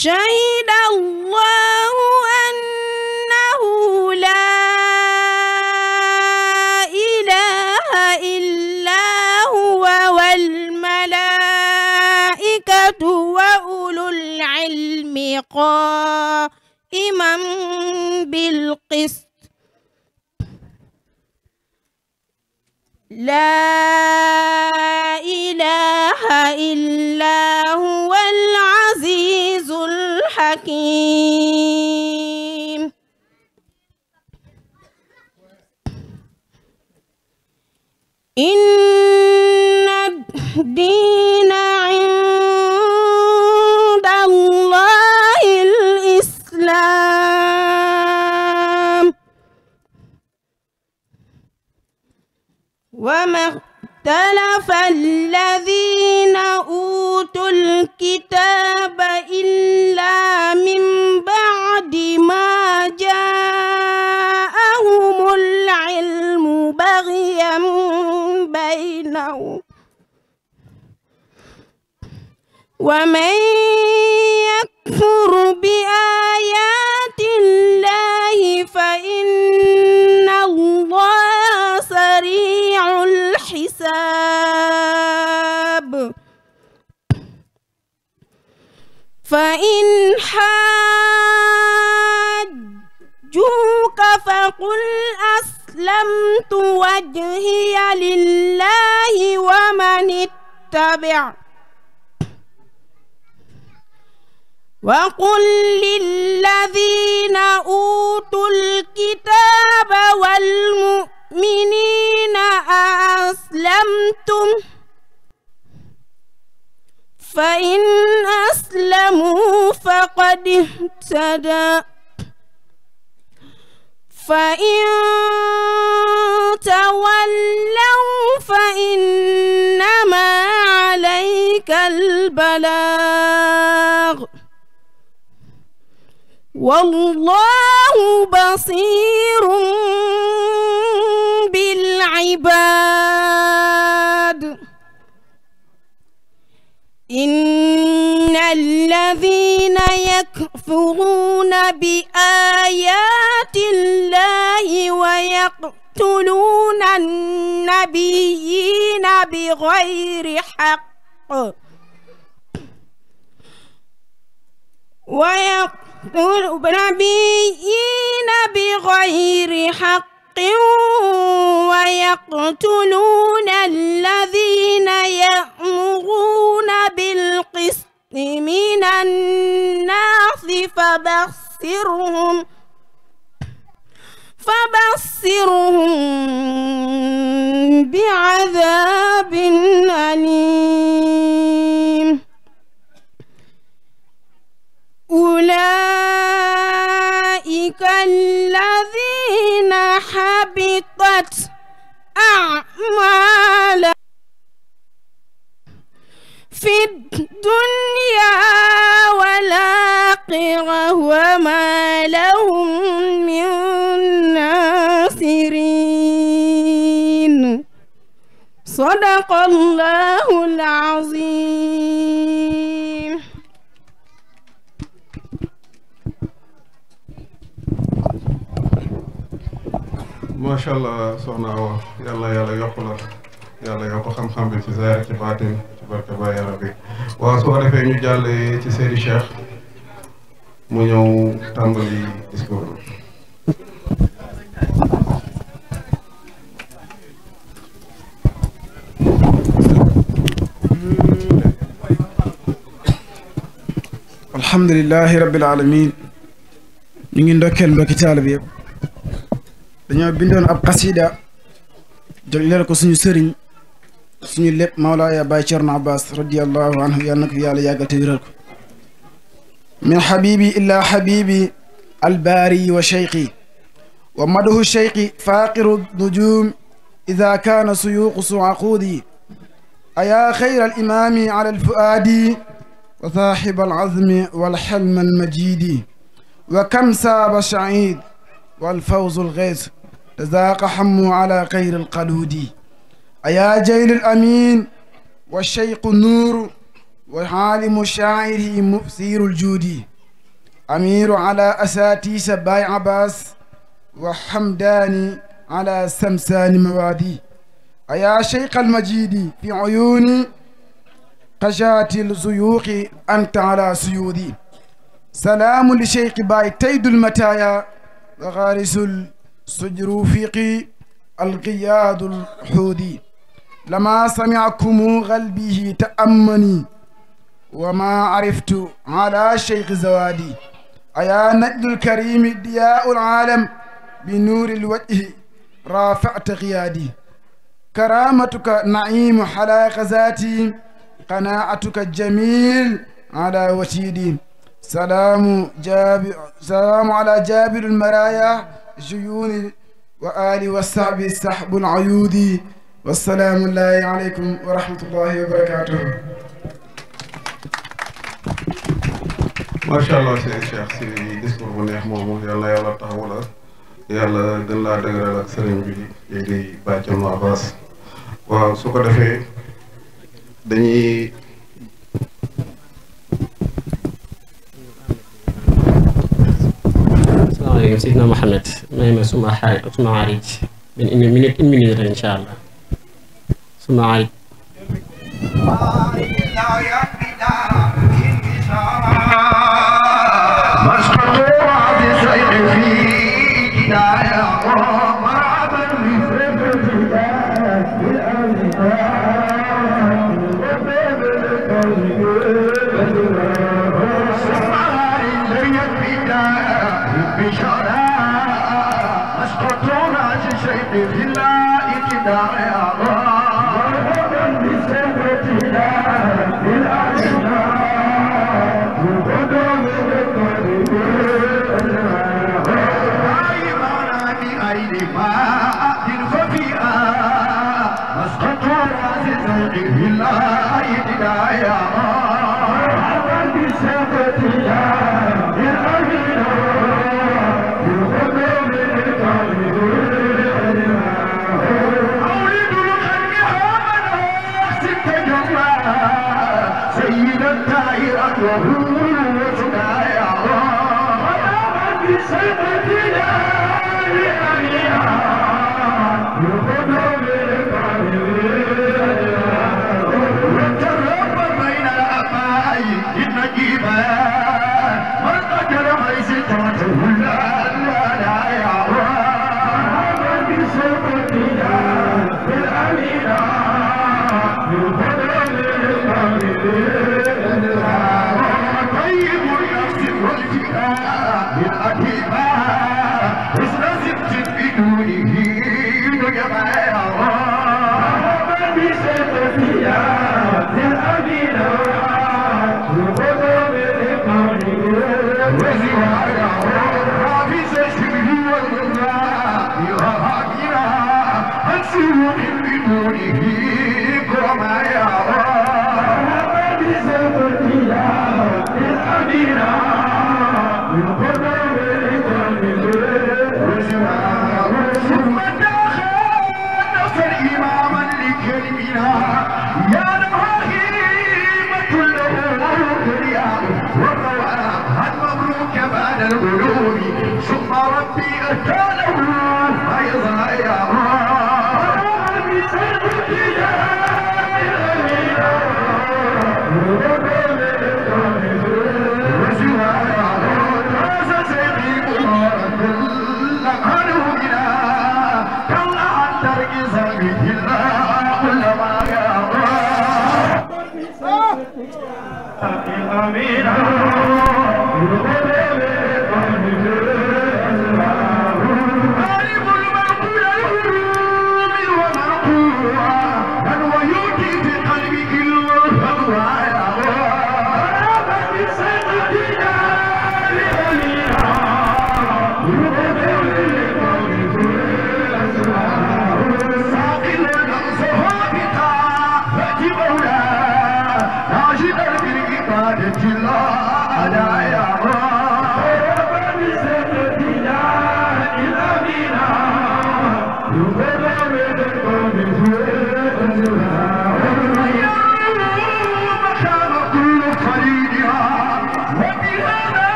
شهد الله أنه لا إله إلا هو والملائكة وأولو العلم قائما بالقسط لا إله إلا هو العزيز الحكيم إن الدين عند الله الإسلام وما اختلف الذين أوتوا الكتاب إلا من بعد ما جاءهم العلم بغيا بينهم ومن يكفر بآيات الله فإن الله سريع الحساب فإن حاجوك فقل أسلمت وجهي لله ومن اتبع وقل للذين أوتوا الكتاب والمؤمنين أأسلمتم فإن أسلموا فقد اهتدوا فإن تولوا فإنما عليك البلاغ والله بصير بالعباد إن الذين يكفرون بآيات الله ويقتلون النبيين بغير حق ويقتلون الذين يأمرون بالقسط من الناس فبصرهم بعذاب أليم أولئك الذين حبطت أعمالهم في الدنيا والآخرة وما لهم من ناصرين صدق الله العظيم. macha allah soxna Awa yàlla yokk la yàlla yokk xam-xam bi ci zaahir ci baatin ci barke ba yàlla bi waaw su ko defee ñu jàllee ci Seydi Cheikh mu ñëw tàmbali discours bi. alhamdulillahi rabbil alamin ñu ngi ndokkeel mbokki taalibe yëpp dañoo bindoon ab xasida jagleel ko suñu sëriñ suñu lépp Mawlaaya Baay Cerno Abbas radiyallahu anhu yal na ko yàlla yàggal te wéral ko min habibi illa habibi albaari wa cheyqi wa madahu cheyqi faaqiru nujum ida kaana suyuqu suaquudi ayaa xayra alimaami ala alfuaadi wa saaxiba alazmi walxelm almajidi wa kam saaba shaciid والفوز الغيث تذاق حمو على خير القلود أيا جيل الأمين والشيق النور وعالم شاعره مبصير الجود أمير على أساتيس باي عباس وحمداني على سمسان موادي أيا شيخ المجيد في عيوني قشات الزيوق أنت على سيودي سلام لشيخ باي تيد المتايا وغارس السجروفيق القياد الحودي لما سمعكم قلبه تأمني وما عرفت على شيخ زوادي أيا نجد الكريم ضياء العالم بنور الوجه رافعت قيادي كرامتك نعيم حلاق ذاتي قناعتك جميل على وسيدي سلام على جابر المرايا جيون وآل والصحب السحب العيودي والسلام الله عليكم ورحمة الله وبركاته. ما شاء الله سيد الشيخ si discours bu neex moomu yàlla yàlla taxawu la yàlla gën laa dëgëral ak sëriñ bi léegi Baye Thierno Abbas waaw su ko defee dañuy asalaamaaleykum Seydina Mohamed may ma suma xarit une minute incha allah suma xarit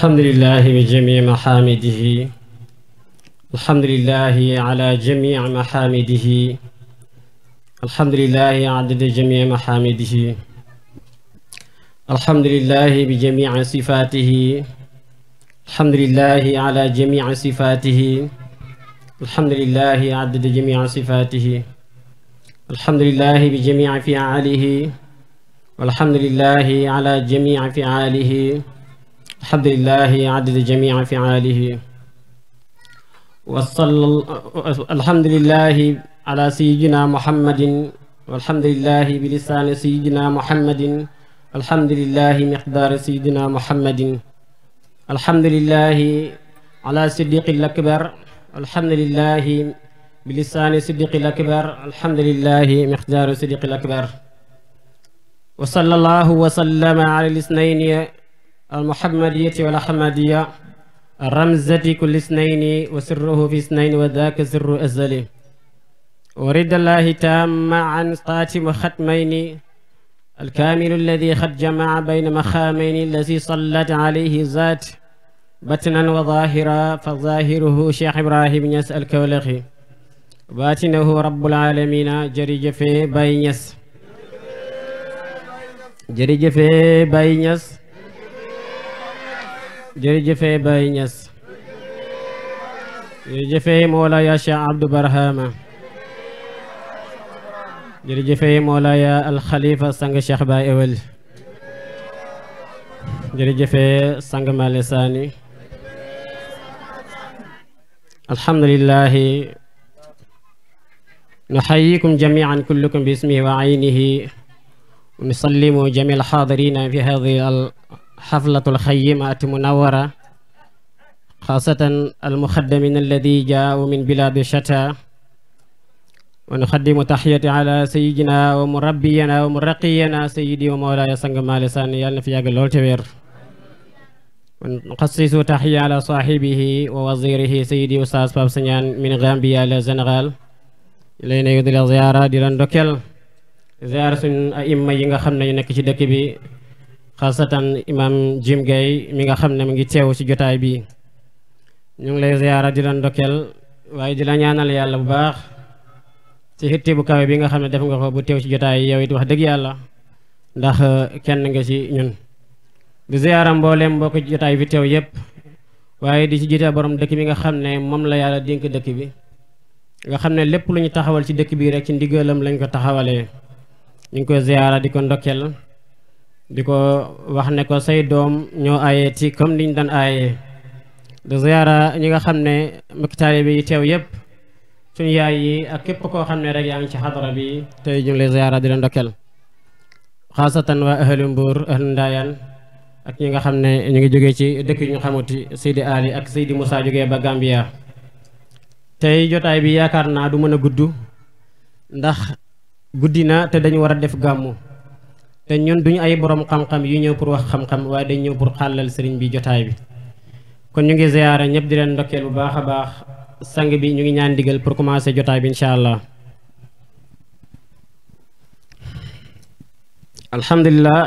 الحمد لله بجميع محامده الحمد لله على جميع محامده الحمد لله عدد جميع محامده الحمد لله بجميع صفاته الحمد لله على جميع صفاته الحمد لله عدد جميع صفاته الحمد لله بجميع فعاله والحمد لله على جميع فعاله الحمد لله عدد جميع فعاله الحمد لله على سيدنا محمد والحمد لله بلسان سيدنا محمد الحمد لله مقدار سيدنا محمد الحمد لله على صديق الأكبر الحمد لله بلسان صديق الأكبر الحمد لله مقدار صديق الأكبر وصلى الله وسلم على الاثنين المحمدية والأحمدية الرمزة كل اثنين وسره في اثنين وذاك سر أزلي ورد الله تام عن خاتم ختمين الكامل الذي قد جمع بين مخامين الذي صلت عليه ذات بطنا وظاهرا فظاهره شيخ إبراهيم يسأل كولخي باطنه رب العالمين جريج في باينيس جريجف باي ñas jërëjëf Baay Ñas jërëjëf Mawlaya Cheikh Abdou Barhama jërëjëf Mawlaya Al Khalifa sang Cheikh Baay Ewel jërëjëf sang Male Sani alhamdulillah nuhayyikum jami'an kullukum bismihi wa aynihi ونسلم جميع الحاضرين في هذه الحفلة الخيمة المنورة خاصة المخدمين الذي جاءوا من بلاد شتى ونقدم تحية على سيدنا ومربينا ومرقينا سيدي ومولاي سانغ مالي ساني يالنا في ياغ لول تيوير ونخصص تحية على صاحبه ووزيره سيدي أستاذ باب سنيان من غامبيا إلى السنغال إلينا يدل زيارة ديران دوكيل ziar suñ imma yi nga xam ne ñu nekk ci dëkk bi xaasatan imam Jim Gueye mi nga xam ne mu ngi teew ci jotaay bi ñu ngi lay ziara di la ndokkeel waaye di la ñaanal yàlla bu baax ci xitti bu kawe bi nga xam ne def nga ko bu teew ci jotaay yow it wax dëgg yàlla ndax kenn nga ci ñun di ziara mbooleem mbokk ci jotaay bi teew yépp waaye di ci jiite borom dëkk bi nga xam ne moom la yàlla dénk dëkk bi nga xam ne lépp lu ñu taxawal ci dëkk bi rek ci ndigalam lañ ko taxawalee ñu ngi koy ziyaara di ko ndokkeel di ko wax ne ko say doom ñoo aaye ci comme niñ daan aaye di ziyaara ñi nga xam ne mbokki taalibe yi teew yépp suñu yaay yi ak képp koo xam ne rek yaa ngi ci xadara bi tey ñu ngi lay ziyaara di la ndokkeel xaasatan waa ahlu Mbuur ahlu Ndaayaan ak ñi nga xam ne ñu ngi jógee ci dëkk yu ñu xamuti Seydi Ali ak Seydi Moussa jógee ba Gambia tey jotaay bi yaakaar naa du mën a gudd ndax guddi na te dañu war a def gàmmu te ñun duñu ay borom xam-xam yu ñëw pour wax xam-xam waaye dañ ñëw pour xàllal sëriñ bi jotaay bi kon ñu ngi ziyaara ñëpp di leen ndokkeel bu baax a baax sang bi ñu ngi ñaan digal pour commencer jotaay bi incha allah alhamdulilah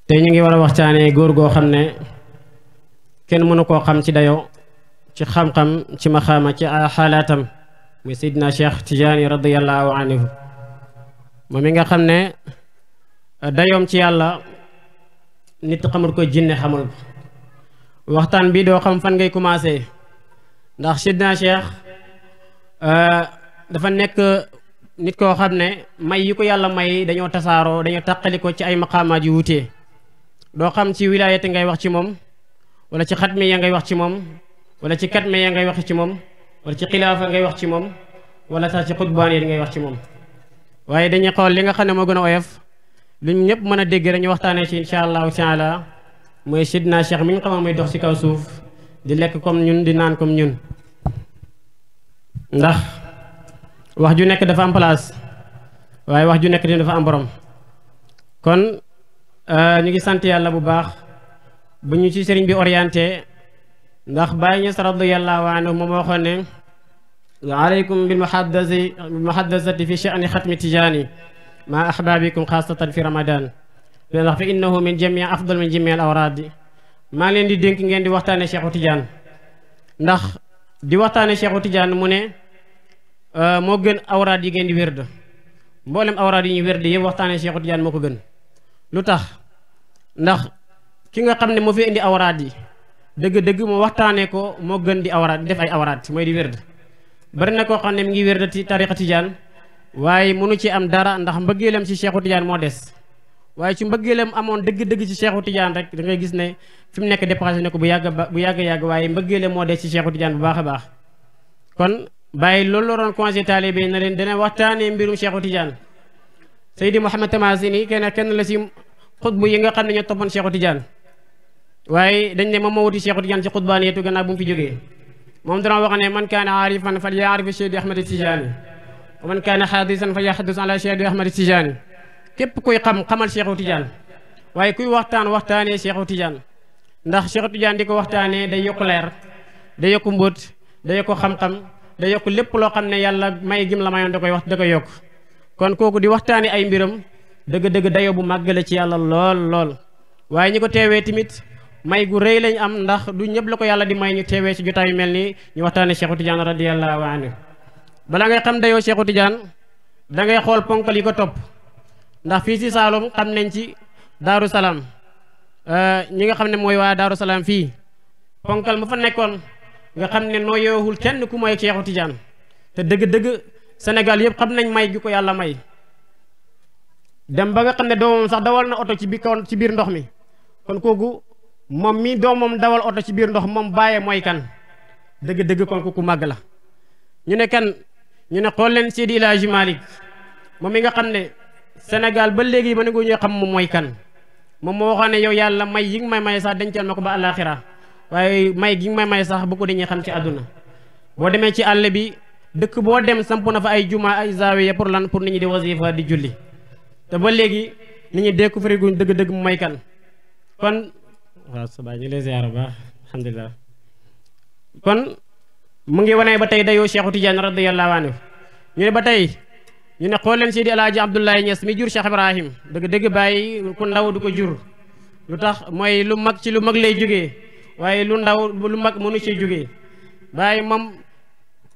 tey ñu ngi war a waxtaanee góor goo xam ne kenn mënu koo xam ci dayo ci xam-xam ci maxaama ci xaalaatam muy Seydina Cheikh Tidiane radiyallahu anhu moom mi nga xam ne dayoom ci yàlla nit xamul ko jinne xamul ko waxtaan bi doo xam fan ngay commencé ndax Seydina Cheikh dafa nekk nit koo xam ne may yi ko yàlla may dañoo tasaaroo dañoo tàqali ko ci ay maqaamaat yu wutee doo xam ci wilaayati ngay wax ci moom wala ci xatmi ya ngay wax ci moom wala ci katme ya ngay wax ci moom wala ci xilaafa ngay wax ci moom wala sax ci xutbaan yi ngay wax ci moom waaye dañuy xool li nga xam ne moo gën a oyof lu ñëpp mën a dégg dañu waxtaanee ci insha allahu taala mooy sidna cheikh mi ñu xamoon muy dox ci kaw suuf di lekk comme ñun di naan comme ñun ndax wax ju nekk dafa am place waaye wax ju nekk dina dafa am borom kon ñu ngi sant yàlla bu baax bu ñu ci sëriñ bi orienté ndax Baay Ñas radiyallahu anhu moom waxoon ne aleykum bil muhaddasati fi sha'ni xatmi tijaani ma ahbaabikum xaasatan fi ramadan ndax fa innahu min jamii afdal min jamii al awraadi maa ngi leen di dénk ngeen di waxtaane Cheikhu Tidiane ndax di waxtaane Cheikhu Tidiane mu ne moo gën awraad yi ngeen di wérd mboolem awraad yi ñu wérd yëpp waxtaane Cheikhu Tidiane moo ko gën lu tax ndax ki nga xam ne moo fi indi awraad yi dëgg-dëgg mu waxtaanee ko moo gën di awraad di def ay awraad mooy di wérd bari na koo xam ne mi ngi wérd ci tariqa Tidiane waaye mënu ci am dara ndax mbëggeelam ci Cheikhu Tidiane moo des waaye ci mbëggeelam amoon dëgg-dëgg ci Cheikhu Tidiane rek da ngay gis ne fi mu nekk dépassé ne ko bu yàgg waaye mbëggeelam moo des ci Cheikhu Tidiane bu baax a baax kon bàyyi loolu la doon conseillé taalibe na leen dana waxtaanee mbirum Cheikhu Tidiane Seydi Mouhamed Tamasini kenn la si xutbu yi nga xam ne ñoo toppoon Cheikhu Tidiane waaye dañ ne moom moo wuti Cheikhu Tidiane ci xutbaan yeetu gannaaw bu mu fi jógee moom dana wax ne man kaana aarifan fal yaarif Seydi Ahmad Tijaani wa man kaana xaadisan fal yaxdus ala Seydi Ahmad Tijaani képp kuy xamal Cheikhu Tidiane waaye kuy waxtaanee Cheikhu Tidiane ndax Cheikhu Tidiane di ko waxtaanee day yokk leer day yokk mbóot day yokk xam-xam day yokk lépp loo xam ne yàlla may gim la mayoon da koy yokk kon kooku di waxtaane ay mbiram dëgg-dëgg dayo bu màgg la ci yàlla lool waaye ñi ko teewee tamit may gu rëy lañ am ndax du ñëpp la ko yàlla di may ñu teewee ci jotaay yu mel nii ñu waxtaane Cheikhu Tidiane radiyallahu anhu bala ngay xam dayoo Cheikhu Tidiane da ngay xool ponkal yi ko topp ndax fii ci Saalum xam nañ ci Daaru Salaam ñi nga xam ne mooy waa Daaru Salaam fii ponkal ma fa nekkoon nga xam ne noo yeewul kenn ku mooy Cheikhu Tidiane te dëgg-dëgg Sénégal yëpp xam nañ may gi ko yàlla may dem ba nga xam ne doomam sax dawal na oto ci biir ndox mi kon kooku moom mi doomam dawal oto ci biir ndox moom bàyyee mooy kan dëgg-dëgg kon kooku màgg la ñu ne xool leen Seydi El Hadji Malick moom mi nga xam ne Sénégal ba léegi ma ne ñoo xam moom mooy kan moom moo waxoon ne yow yàlla may yi nga may sax dencal ma ko ba àllaaxira waaye may gi nga may sax bu ko dañuy xam ci àdduna boo demee ci àll bi dëkk boo dem samp na fa ay juma ay zaawiya pour lan pour nit ñi di wasifa di julli te ba léegi nit ñi découvrir guñ dëgg-dëgg mu may kan kon waaw sabaa ñu lay ziyaara baax alhamdulilah kon mu ngi wane ba tey dayoo Cheikhu Tidiane radiyallahu anhu ñu ne ba tey ñu ne xool leen Seydi El Hadji Abdoulaye Niass mi jur Cheikh Ibrahim dëgg-dëgg bàyyi ku ndaw du ko jur lu tax mooy lu mag ci lu mag lay jógee waaye lu ndaw lu mag mënu ci jógee bàyyi moom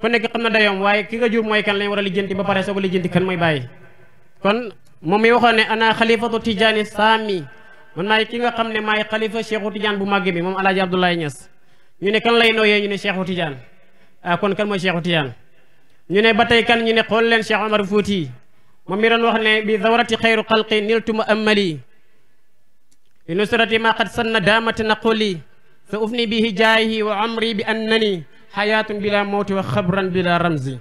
ku nekk xam na dayoom waaye ki nga jur mooy kan lañ war a lijjanti ba pare soo ko lijjanti kan mooy bàyyi kon moom mi waxoon ne ana xalifatu Tidiane saami man maay ki nga xam ne maay xalifa Cheikhu Tidiane bu màgg bi moom El Hadji Abdoulaye Niass ñu ne kan lay nooyee ñu ne Cheikhu Tidiane kon kan mooy Cheikhu Tidiane ñu ne ba tey kan ñu ne xool leen Cheikh Omar Fouti moom mi doon wax ne bi zawrati xayru xalqi niltuma amali li nusrati ma qad sanna daamati naquli sa ufni bihi jaayihi wa amri bi annani xayaatun bila mawti wa xabran bila ramzi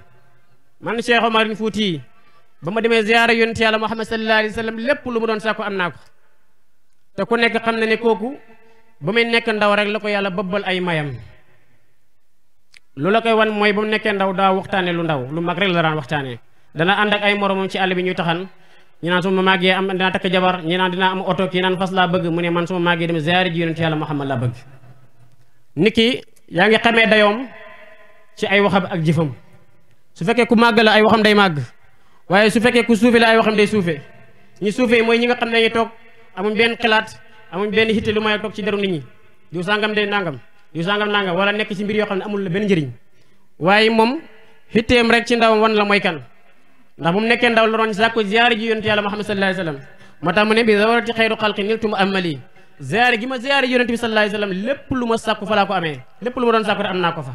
man Cheikh Omar Fouti ba ma demee ziyaara yonent yàlla Muhammad sallallahu alayhi wa sallam lépp lu mu doon sàkku am naa ko te ku nekk xam na ne kooku ba muy nekk ndaw rek la ko yàlla bëbbal ay mayam lu la koy wan mooy ba mu nekkee ndaw daa waxtaane lu ndaw lu mag rek la daan waxtaane dana ànd ak ay moromam ci àll bi ñuy taxan ñi naan su ma màggee am dinaa takk jabar ñi naan dinaa am oto kii naan fas laa bëgg mu ne man su ma màggee dem ziyaara ji yonent yàlla Muhammad laa bëgg nit ki yaa ngi xamee dayoom ci ay waxam ak jëfam su fekkee ku màgg la ay waxam day màgg waaye su fekkee ku suufe la ay waxam day suufe ñi suufe mooy ñi nga xam ne dañuy toog amuñ benn xalaat amuñ benn hitte lu may toog ci deru nit ñi diw sàngam de nangam diw sàngam nangam wala nekk ci mbir yoo xam ne amul la benn njëriñ waaye moom hitteem rek ci ndawam wan la mooy kan ndax bu mu nekkee ndaw la doon sàkku ziyaare ji yonent yàlla Muhammad sallallahu alayhi wa sallam moo tax mu ne bi zawrati xayru xalqi niltuma amali ziyaare gi ma ziyaare yonent bi sallallahu alayhi wa sallam lépp lu ma sàkku fa laa ko amee lépp lu ma doon sàkku te am naa ko fa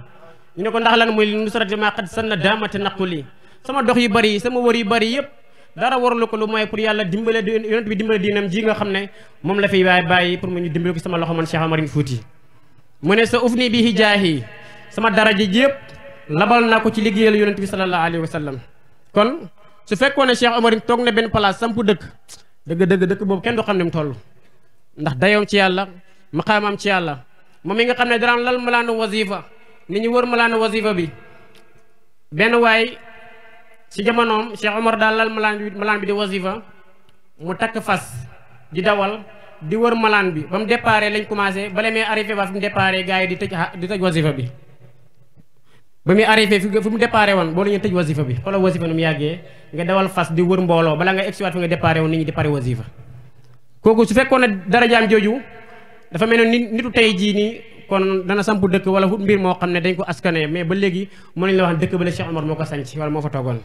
ñu ne ko ndax lan muy nusrati ma qad sanna daamati naquli sama dox yu bari sama wër yu bari yëpp dara warulu ko lu mooy pour yàlla dimbale yonent bi dimbale diinam ji nga xam ne moom la fiy bàyyi pour mu ñu dimbale ko sama loxo man Cheikh Omarine Fouti mu ne sa uf ni bi hijaahi sama daraja ji yëpp labal naa ko ci liggéeyal yonent bi sallallahu alayhi wa sallam kon su fekkoon ne Cheikh Omarine toog na benn place sampu dëkk boobu kenn du xam ne mu toll ndax dayoom ci yàlla maqaamam ci yàlla moom mi nga xam ne daraan lal malaanu wasifa nit ñi wër malaanu wasifa bi benn waay ci jamonoom Cheikh Omar daal lal malaan bi di wasifa mu takk fas di dawal di wër malaan bi ba mu déparé lañ commencé bala muy arrivé ba fi mu déparé gars yi di tëj wasifa bi ba muy arrivé fi mu déparé woon boo la ñu tëj wasifa bi xoolal wasifa nu mu yàggee nga dawal fas di wër mbooloo bala nga egsiwaat fi nga déparé woon nit ñi di pare wasifa kooku su fekkoon ne darajaam jooju dafa mel ne nitu tey jii nii kon dana samp dëkk wala mbir moo xam ne dañ ko askane mais ba léegi mën nañu la wax dëkk ba la Cheikh Omar moo ko sanc wala moo fa toogoon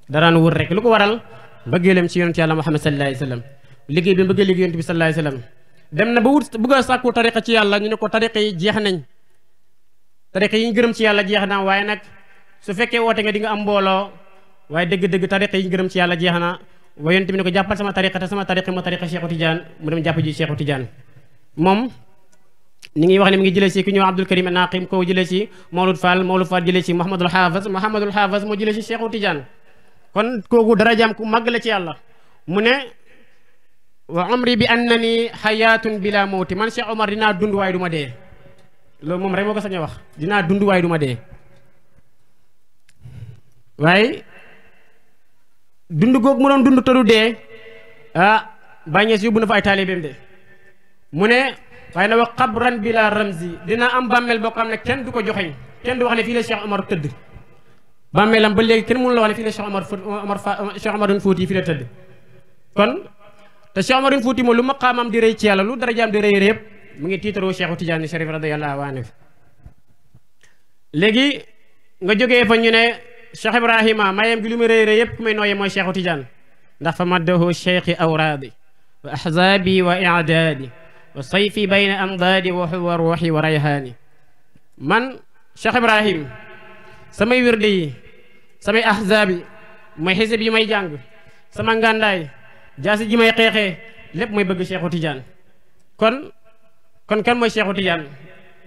daraan wër rek lu ko waral bëggeelam ci yonent yàlla Muhammad sallallahu alayhi wa sallam liggéey bi mu bëggee liggéey yonent bi sallallahu alayhi wa sallam dem na ba wut bëgg a sàkku tariqa ci yàlla ñu ne ko tariqa yi jeex nañ tariqa yi ñu gërëm ci yàlla jeex na waaye nag su fekkee woote nga di nga am mbooloo waaye dëgg-dëgg tariqa yi ñu gërëm ci yàlla jeex na waaye yonent bi ne ko jàppal sama tariqa te sama tariqa moo tariqa Cheikhu Tidiane mu dem jàpp ji Cheikhu Tidiane moom ni ngi wax ne mi ngi jëlee ci ku ñëw Abdul Karim Naqim ko jëlee ci Mawlud Fall jëlee ci Mouhamadul Haafaz moo jëlee ci Cheikhu Tidiane kon kooku darajaam ku màgg la ci yàlla mu ne wa umri bi annani hayatun bila mawti man Cheikh Omar dinaa dund waaye du ma dee loolu moom rek moo ko sañ a wax dinaa dund waaye du ma dee waaye dund googu mu doon dund te du dee bàññees yóbbu na fa ay taalibeem de mu ne waaye na wax xabran bila ramzi dina am bàmmeel boo xam ne kenn du ko joxeñ kenn du wax ne fii la Cheikh Omar tëdd bàmmeelam ba léegi kenn mënu la wax ne fii la Cheikh Omarine Fouti fii la tëdd kon te Cheikh Omarine Fouti moom lu maqaamam di rëy ci yàlla lu darajaam di rëy yëpp mu ngi tiitaroo Cheikhu Tidiane Chérif radiyallahu anhu léegi nga jógee fa ñu ne Cheikh Ibrahima mayam gi lu mu rëy yëpp ku may nooyee mooy Cheikhu Tidiane ndax fa maddahu cheikhi awraadi wa ahzaabi wa i'daadi wa sayfi bayna amdaadi wa ruuxi wa rayhaani man Cheikh Ibrahim samay wirde yi samay ahzaabi mooy xisib yi may jàng sama ngàndaay jaasi ji may xeexee lépp mooy bëgg Cheikhu Tidiane kon kan mooy Cheikhu Tidiane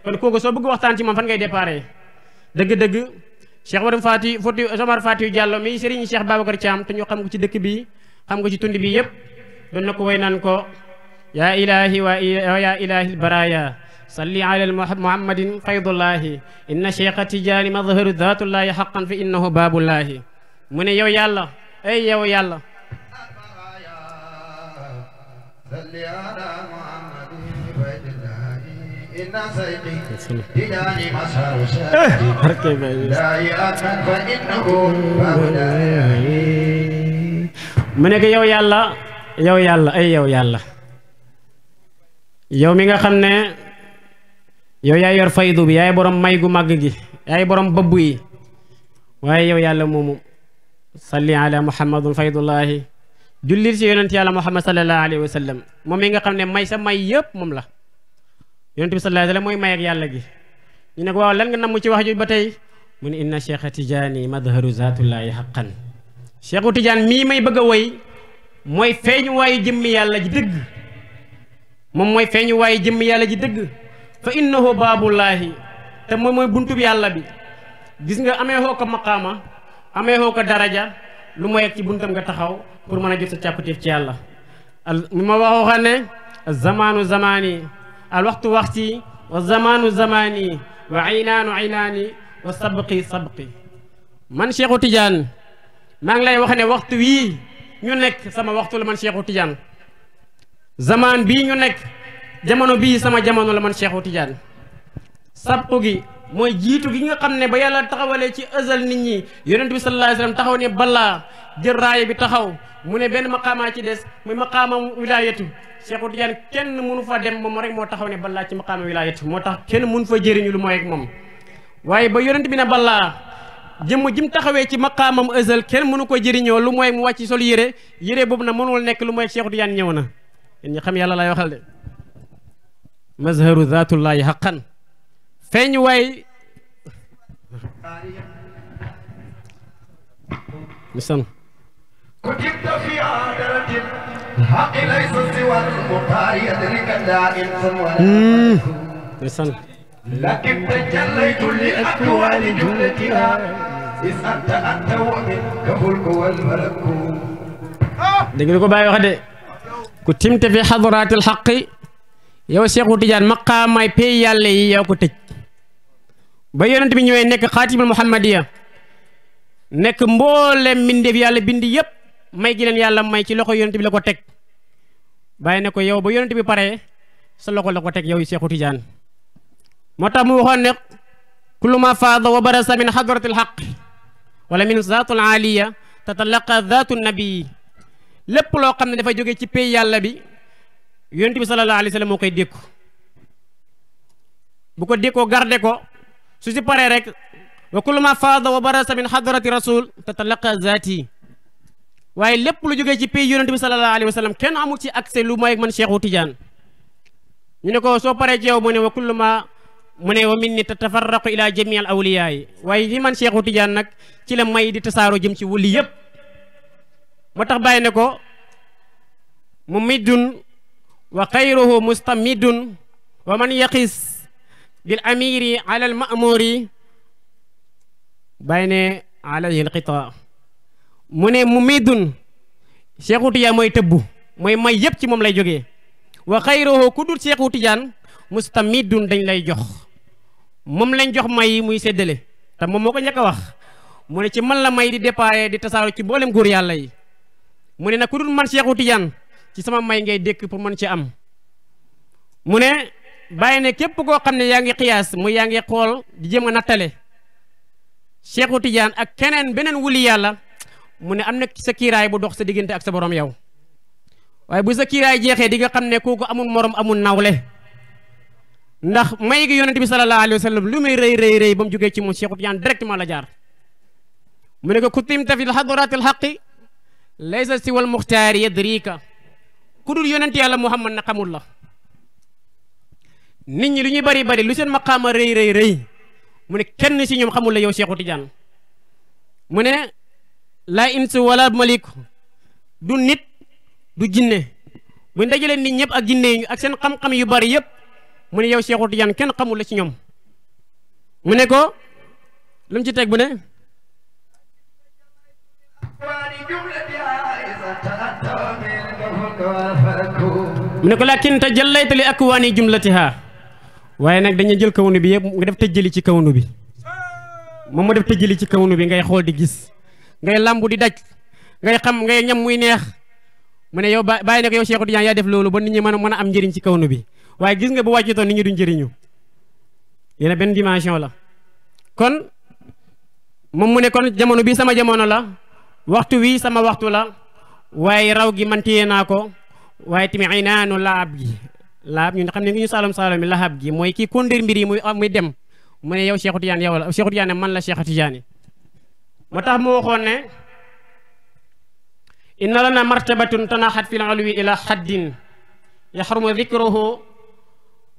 kon kooku soo bëgg waxtaan ci moom fan ngay déparé dëgg-dëgg Cheikh Omar Fatiou Diallo mi Serigne Cheikh Babacar Thiam te ñu xam ko ci dëkk bi xam ko ci tund bi yëpp doon na ko way naan ko yaa ilahi wa yaa ilahi albaraya salli ala muhammadin faydullahi inna cheikha tijaani madharu dhatullahi haqqan fi innahu baabullahi mu ne yow yàlla ay yow yàlla salli ala muhammadin faydullahi inna cheikha tijaani madharu dhatullahi haqqan fa innahu baabullahi mu ne ko yow yàlla ay yow yàlla yow mi nga xam ne yow yaay yor faydu bi yaay borom may gu màgg gi yaay borom bëbb yi waaye yow yàlla moomu salli ala muhammadun faydullahi jullit ci yonent yàlla muhammad sallallahu alayhi wa sallam moom mi nga xam ne may sa may yëpp moom la yonent bi sallallahu alayhi wa sallam mooy may ak yàlla gi ñu ne ko waaw lan nga namm ci wax ju ba tey mu ne inna cheikha tijaani madharu zatullahi haqqan Cheikhu Tidiane mii may bëgg a woy mooy feeñu waayu jëmmi yàlla ji dëgg moom mooy feeñu waayu jëmmi yàlla ji dëgg fa innahu baabullaahi te moom mooy buntub yàlla bi gis nga amee xoo ko maqaama amee xoo ko daraja lu mooy ak ci buntam nga taxaw pour mën a jot sa càkkutéef ci yàlla mi ma waxoo xam ne zamaanu zamaani al waxtu waxti wa zamaanu zamaani wa aynaanu aynaani wa sabqi sabqi man Cheikhu Tidiane maa ngi lay wax ne waxtu wii ñu nekk sama waxtu la man Cheikhu Tidiane zamaan bii ñu nekk jamono bii sama jamono la man Cheikhu Tidiane sabqu gi mooy jiitu gi nga xam ne ba yàlla taxawalee ci ëzal nit ñi yonent bi sallallahu alayhi wasallam taxaw ne balaa jël raaya bi taxaw mu ne benn maqaamaa ci des muy maqaamam wilaayatu Cheikhu Tidiane kenn mënu fa dem moom rek moo taxaw ne balaa ci maqaama wilaayatu moo tax kenn mënu fa jëriñu lu mooy ak moom waaye ba yonent bi ne balaa jëmm jim taxawee ci maqaamam ëzal kenn mënu ko jëriñoo lu mooy mu wàcc sol yére boobu na mënul nekk lu mooy Cheikhu Tidiane ñëw na yéen ñi xam yàlla lay waxal de mazharu zaatullahi haqqan feeñ waay lisan كتبت في عادرة الحق ليس سوى المختار يدرك لا إنسان ولا lisan لكن تجليت لأكوان جملتها إذ أنت ومنك فلك والملك dégg nga ko bàyyi wax de ku timte fi xadaraatil xaqi yow Seexu Tijaan maqaamaay pay yàlla yi yow ko tëj ba yonent bi ñëwee nekk xaatimul muhammadiya nekk mboolem mbindeef yàlla bind yëpp may gi leen yàlla may ci loxo yonent bi la ko teg bàyyi ne ko yow ba yonent bi pare sa loxo la ko teg yow Seexu Tijaan moo tax mu waxoon ne kullu ma faada wa barasa min xadratil xaq wala min zaatul aliya tatalaqa zaatu nabii lépp loo xam ne dafa jóge ci pay yàlla bi yonent bi sallallahu alayhi wa sallam moo koy dékku bu ko dékkoo garde ko su si paree rek wa kullu ma faada wa barasa min hadrati rasul tatalaqa zaati waaye lépp lu jógee ci pay yonent bi sallallahu alayhi wa sallam kenn amul ci accès lu mooy man Seexu Tijaan ñu ne ko soo paree ci yow mu ne wa kullu ma mu ne wa minni tatafarraqu ila jamii al awliyaa yi waaye li man Seexu Tijaan nag ci la may di tasaaroo jëm ci wuli yëpp moo tax bàyyi ne ko mumiddun wa xayruhu mustamidun wa man yaqis bil amiri ala al ma'muri bàyyi ne alayhi al qitaa mu ne mumiddun Seexu Tijaan mooy tëbbu mooy may yëpp ci moom lay jógee wa xayruhu ku dul Seexu Tijaan mustamidun dañ lay jox moom lañ jox may muy séddale te moom moo ko njëkk a wax mu ne ci man la may di déparé di tasaaro ci mboolem góor yàlla yi mu ne nag ku dul man Seexu Tijaan ci sama may ngay dékk pour mën ci am mu ne bàyyi ne képp koo xam ne yaa ngi xiyaas mu yaa ngi xool di jëm a nattale Seexu Tijaan ak keneen beneen wuli yàlla mu ne am na sa kiiraay bu dox sa diggante ak sa borom yow waaye bu sa kiiraay jeexee di nga xam ne kooku amul morom amul nawle ndax may gi yonent bi sallallahu alayhi wa sallam lu muy rëy rëy rëy ba mu jógee ci moom Seexu Tijaan directement la jaar mu ne ko kutimta fi hadratil haqqi laysa siwal muxtaari yadrika ku dul yonent yàlla Muhammad na xamul la nit ñi lu ñuy bari bari lu seen maqaama rëy rëy rëy mu ne kenn si ñoom xamul la yow Seexu Tijaan mu ne laa insu wala malik du nit du jinne bu ñu dajalee nit ñëpp ak jinne yi ak seen xam-xam yu bari yëpp mu ne yow Seexu Tijaan kenn xamul la ci ñoom mu ne ko lu mu ci teg bu ne mu ne ko lakin tajallayta li akwaani jumlatiha waaye nag dañuy jël kawnu bi yëpp nga def tëjjali ci kawnu bi moom mu def tëjjali ci kawnu bi ngay xool di gis ngay lambu di daj ngay xam ngay ñam muy neex mu ne yow bàyyi ne ko yow Seexu Tijaan yaa def loolu ba nit ñi mën a am njëriñ ci kawnu bi waaye gis nga bu wàccutoon nit ñi duñ njëriñu yéen benn dimension la kon moom mu ne kon jamono bi sama jamono la waxtu wi sama waxtu la waaye raw gi man téye naa ko waaye tamit ay naanu laab gi laab ñu xam ne ngi ñu salom mi lahab gi mooy kii kondir mbir yi muy dem mu ne yow Seexu Tijaan yow la Seexu Tijaan ne man la Seexu Tijaan yi moo tax mu waxoon ne inna lana martabatun tanaxat fil ulwi ila haddin yaxrumu dikruhu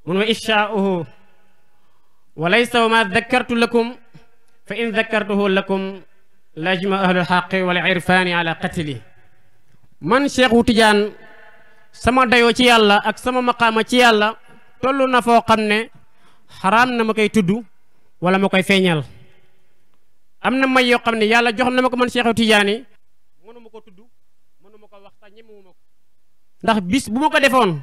mun wa ishaa'uhu wa laysa wa ma dakkartu lakum fa in dakkartuhu lakum lajma ahlul xaqi wal irfani ala qatli man Seexu Tijaan sama dayoo ci yàlla ak sama maqaama ci yàlla toll na foo xam ne xaraam na ma koy tudd wala ma koy feeñal am na may yoo xam ne yàlla jox na ma ko man Seexu Tijaan yi mënu ma ko tudd mënu ma ko wax sax ñemewu ma ko ndax bis bu ma ko defoon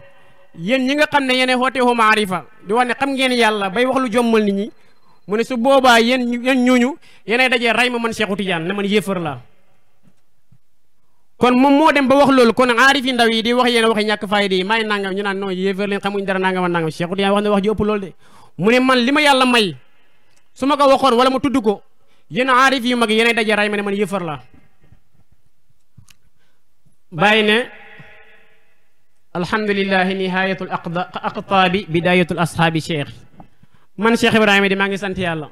yéen ñi nga xam ne yéen xoote hu maarifa di wax ne xam ngeen yàlla bay wax lu jommal nit ñi mu ne su boobaa yéen ñooñu yéenay dajee ray ma man Seexu Tijaan ne man yéefar laa kon moom moo dem ba wax loolu kon aarif yi ndaw yi di wax yéen waxi ñàkk fayda yi may nangam ñu naan non yéefar leen xamuñ dara nangam nangam Seexu Tijaan wax ne wax ji ëpp loolu de mu ne man li ma yàlla may su ma ko waxoon wala ma tudd ko yéen aarif yu mag yéenay dajee ray ma ne man yéefar laa bàyyi ne alhamdulillahi nihayatul aqtaabi bidayatul ashaabi cheikh man Cheikh Ibrahima di maa ngi sant yàlla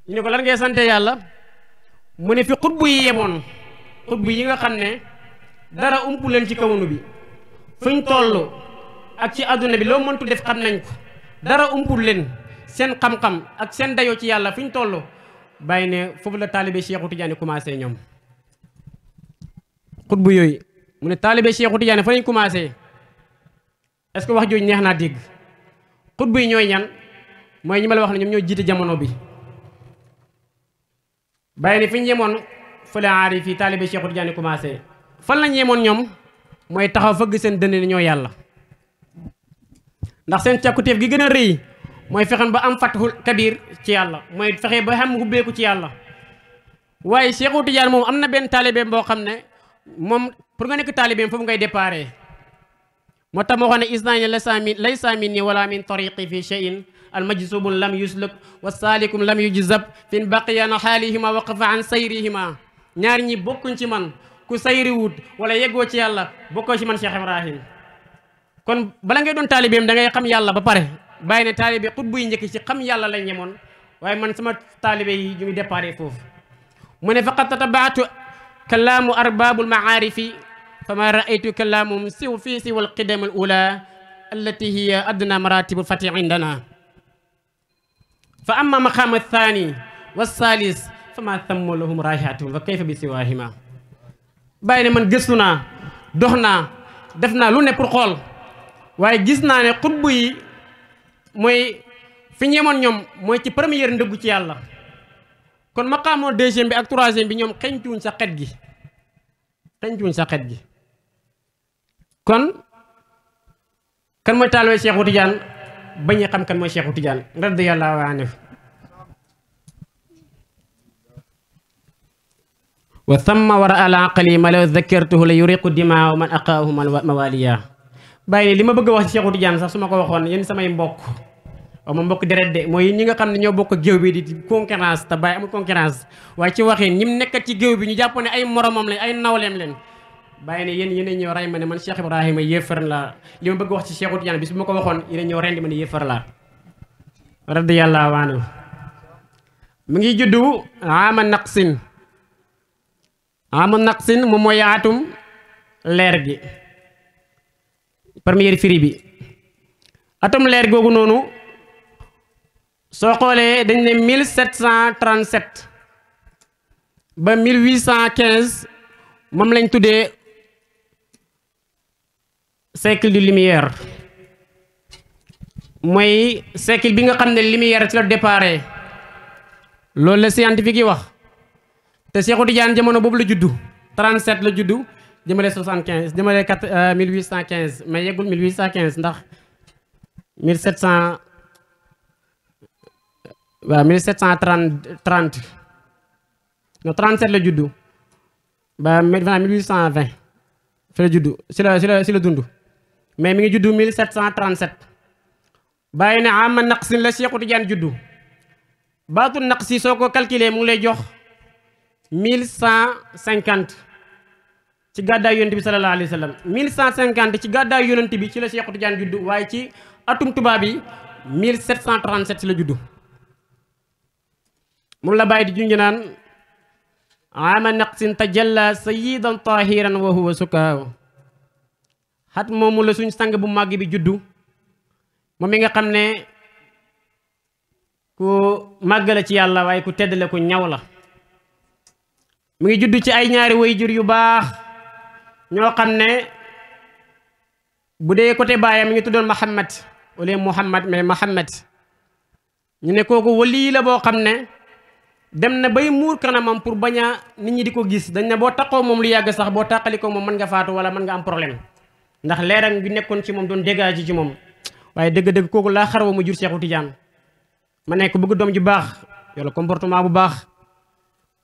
ñu ne ko lan ngay sante yàlla mu ne fi xutbu yi yemoon xutbu yi nga xam ne dara umpu leen ci kawnu bi fuñ toll ak ci àdduna bi loo mëntu def xam nañ ko dara umpul leen seen xam-xam ak seen dayoo ci yàlla fuñ toll bàyyi ne foofu la taalibe Seexu Tijaan commencé ñoom xutbu yooyu mu ne taalibe Cheikhu Tidiane fa lañ commencé est-ce que wax jooju neex naa dégg xutbu yi ñooy ñan mooy ñi ma la wax ne ñoom ñoo jiite jamono bi bàyyi ni fi ñu yemoon fële aarif yi taalibe Cheikhu Tidiane commencé fan lañ yemoon ñoom mooy taxaw fëgg seen dënn ni ñoo yàlla ndax seen càkkutéef gi gën a rëy mooy fexeen ba am fatxul kabir ci yàlla mooy fexe ba xam hubbeeku ci yàlla waaye Cheikhu Tidiane moom am na benn taalibeem boo xam ne moom pour nga nekk taalibeem foofu ngay déparé moo tax moo xam ne isnaani laysa minni wala min tariqi fi shay'in almajzubun lam yusluk wa saalikum lam yujzab fin baqiyana xaalihima waqafa an sayrihima ñaar ñi bokkuñ ci man ku sayriwut wala yeggoo ci yàlla bokkoo ci man Cheikh Ibrahim kon bala ngay doon taalibeem da ngay xam yàlla ba pare bàyyi ne taalibe xutbu yi njëkk ci xam yàlla lañ ñemoon waaye man sama taalibe yi ñu ngi déparé foofu mu ne faqad tatabaatu kalaamu arbabul maarifi fama raaytu kalaamuhum fii siwa alqidam al ula allati hiya adna maratibu fati indana fa amma maqaam athani wassalis fama thammu lahum raihatuhum fa kayfa bi siwahima bàyyi ne man gëstu naa dox naa def naa lu ne pour xool waaye gis naa ne xutbu yi mooy fi ñemoon ñoom mooy ci première ndëggu ci yàlla kon maqaamoo deuxième bi ak troisième bi ñoom xeñtuwuñ sa xet gi kon kan mooy taalibe Cheikhu Tidiane bañ a xam kan mooy Cheikhu Tidiane radiyallahu anhu wa thamma wara al aqli ma law dhakartuhu la yuriqu dimaa man aqaahu mawaliya bàyyi ne li ma bëgg a wax ci Cheikhu Tidiane sax su ma ko waxoon yéen samay mbokk waaw ma mbokk deret de mooy ñi nga xam ne ñoo bokk géew bi di concurrence te bàyyi amul concurrence waaye ci waxin ñi mu nekkat ci géew bi ñu jàpp ne ay moromam lañ ay nawleem leen bàyyi ne yéen a ñëw ray ma ne man Cheikh Ibrahima yéefar la li ma bëgg wax ci Cheikhu Tidiane bis bu ma ko waxoon yéen a ñëw rendi ma ne yéefar la radiyallahu anhu mu ngi juddu ama naqsin moom mooy yaatum leer gi première firi bi atum leer googu noonu soo xoolee dañ ne 1737 ba 1815 moom lañ tuddee siècle de lumière mooy siècle bi nga xam ne lumière ci la déparé loolu la scientifique yi wax te Cheikhu Tidiane jamono boobu la juddu 37 la juddu jëmale 75 jëmale 1815 mais yeggul 1815 ndax 1700 waaw 1730 non 37 la juddu ba 1820 fi la juddu si la dund mais mi ngi juddu 1737 bàyyi ne ama naqsin la Cheikhu Tidiane juddu baatu naqsi soo ko calculer mu ngi lay jox 1150 ci gàddaay yonent bi sallallahu alayhi wa sallam 1150 ci gàddaay yonent bi ci la Cheikhu Tidiane juddu waaye ci atum tubaab bi 1737 ci la juddu moom la bàyyi di junj naan ama naqsin tajalla sayyidan tahiran wa huwa sukaaw xat moomu la suñ sang bu màgg bi juddu moom mi nga xam ne ku màgg la ci yàlla waaye ku tedd la ku ñaw la mu ngi juddu ci ay ñaari waajur yu baax ñoo xam ne bu dee côté baayam mi ngi tuddoon Muhammad wala Muhammad mais Muhammad ñu ne kooku wali la boo xam ne dem na bay muur kanamam pour bañ a nit ñi di ko gis dañ ne boo taqoo moom lu yàgg sax boo tàqali ko moom mën nga faatu wala mën nga am problème ndax leeram bi nekkoon ci moom doon dégage ci moom waaye dëgg-dëgg kooku laa xarwa mu jur Cheikhu Tidiane ma nekk bëgg doom ju baax yàlla comportement bu baax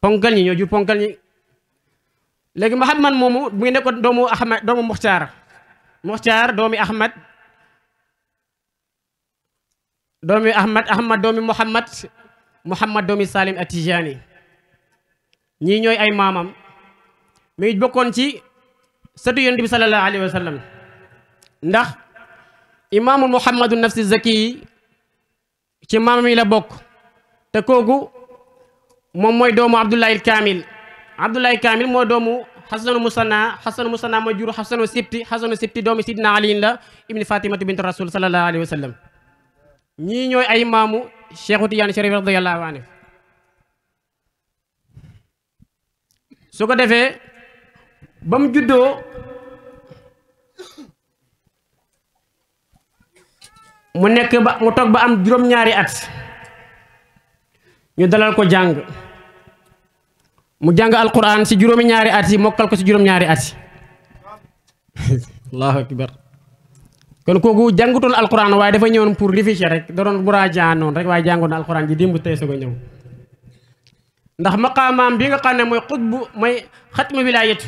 ponkal ñi ñoo jur ponkal ñi léegi Muhammad moomu bu ngi nekkoon doomu Ahmad doomu Muxtaar doomi Ahmad doomi Muhammad doomi Salim Atijani ñii ñooy ay maamam muy bokkoon ci sëtu yonent bi sallallahu alayhi wa sallam ndax imaamu Muhammadu nafsi zaki ci maamam yi la bokk te kooku moom mooy doomu Abdullahi Kamil mooy doomu Xasanu Musanna mooy jur Xasanu Sibti doomu Sidna Ali la ibni Fatimatu bint Rasul sallallahu alayhi wa sallam ñii ñooy ay maamu Cheikhu Tidiane Chérif radiyallahu anhu su ko defee ba mu juddoo mu toog ba am juróom-ñaari at ñu dalal ko jàng mu jàng alquran ci juróomi-ñaari at yi mokkal ko ci juróom-ñaari at yi allahu akbar kon kooku jàngutoon alquran waaye dafa ñëwoon pour réfléchir rek da doon muraaja noonu rek waaye jàngoon na alquran ji démb tey soog a ñëw ndax maqaamaam bi nga xam ne mooy xutbu mooy xatmu wilaayatu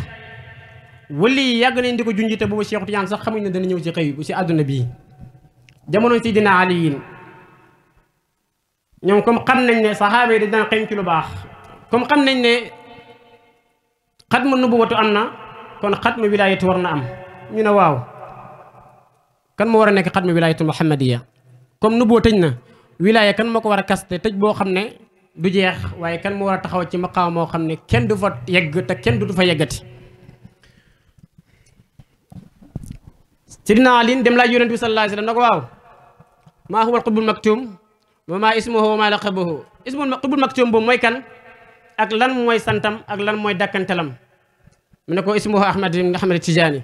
wali yàgg nañ di ko junj te boobu Cheikh Tidiane sax xamuñ ne dana ñëw ci xëy bu ci àdduna bii jamono Seydina Ali ñoom comme xam nañ ne saxaaba yi dañ daan xeeñ ci lu baax comme xam nañ ne xatmu nubuwatu am na kon xatmu wilaayatu war na am ñu ne waaw kan moo war a nekk xatmu wilaayatu muhammadiya comme nubuwa tëj na wilaaya kan moo ko war a kaste tëj boo xam ne du jeex waaye kan moo war a taxaw ci maqaam moo xam ne kenn du fa yegg te kenn du fa yeggati Sidina Ali dem laaj yonent bi sallallahu alayhi wasallam na ko waaw maa huwa al-qutbul maktum wa maa ismuhu wa maa laqabuhu qutbul maktum boobu mooy kan ak lan mooy santam ak lan mooy dakkantelam mu ne ko ismuhu Ahmad ibn Ahmad Tijaani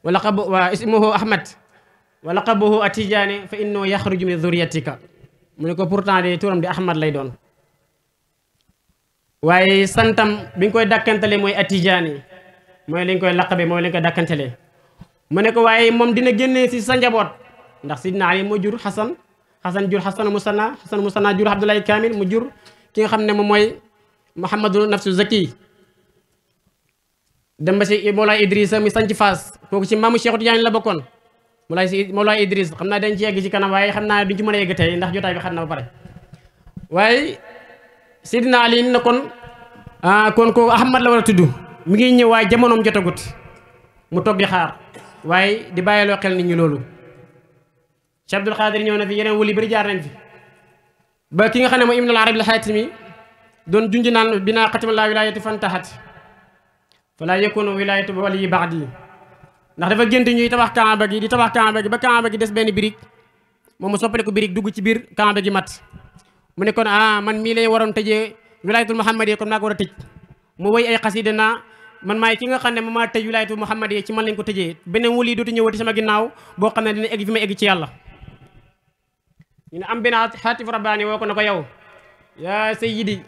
wa ismuhu Ahmad wa laqabuhu Atijaani fa innahu yaxruju min zurriyatika mu ne ko pourtant de turam di Ahmad lay doon waaye santam bi nga koy dakkantale mooy Atijaani mooy lañ koy laqabe mooy lañ koy dakkantale mu ne ko waaye moom dina génnee si sa njaboot ndax Sidina Ali moo jur Xasan jur Xasan Musanna jur Abdoulaye Kamil mu jur ki nga xam ne moom mooy Muhammadu Nafsu Zaki dem ba si Mawlaay Idrissa mi sanc Faas kooku ci maamu Cheikh Tidiane la bokkoon Mawlaay Idriss xam naa dañ ci yegg ci kanam waaye xam naa duñ ci mën a yegg tey ndax jotaay bi xam na ba pare waaye Sidina Ali na kon kooku Ahmad la war a tudd mi ngi ñëw waaye jamonoom jotagut mu toog di xaar waaye di bàyyiloo xel nit ñi loolu Cheikh Abdul Xaadir ñëw na fi yeneen wuli bari jaar nañ fi ba ki nga xam ne mooy Ibn al-Arabi al-Xaatimi doon junj naan binaa xatima laa wilaayati fantahat falaa yakunu wilaayatu wali ba'di ndax dafa gént ñuy tabax Kaaba gi di tabax Kaaba gi ba Kaaba gi des benn birig moom mu soppale ko birig dugg ci biir Kaaba gi mat mu ne kon man mii lay waroon tëjee wilaayatul muhammadiyya kon maa ko war a tëj mu woy ay xasida naa man maay ki nga xam ne ma maa tëj wilaayatul muhammadiyya ci man lañ ko tëjee beneen wali dootu ñëwati sama ginnaaw boo xam ne dina egg fi ma egg ci yàlla ñu ne am benn xaatif rabbaani woo ko na ko yow yaa sayyidi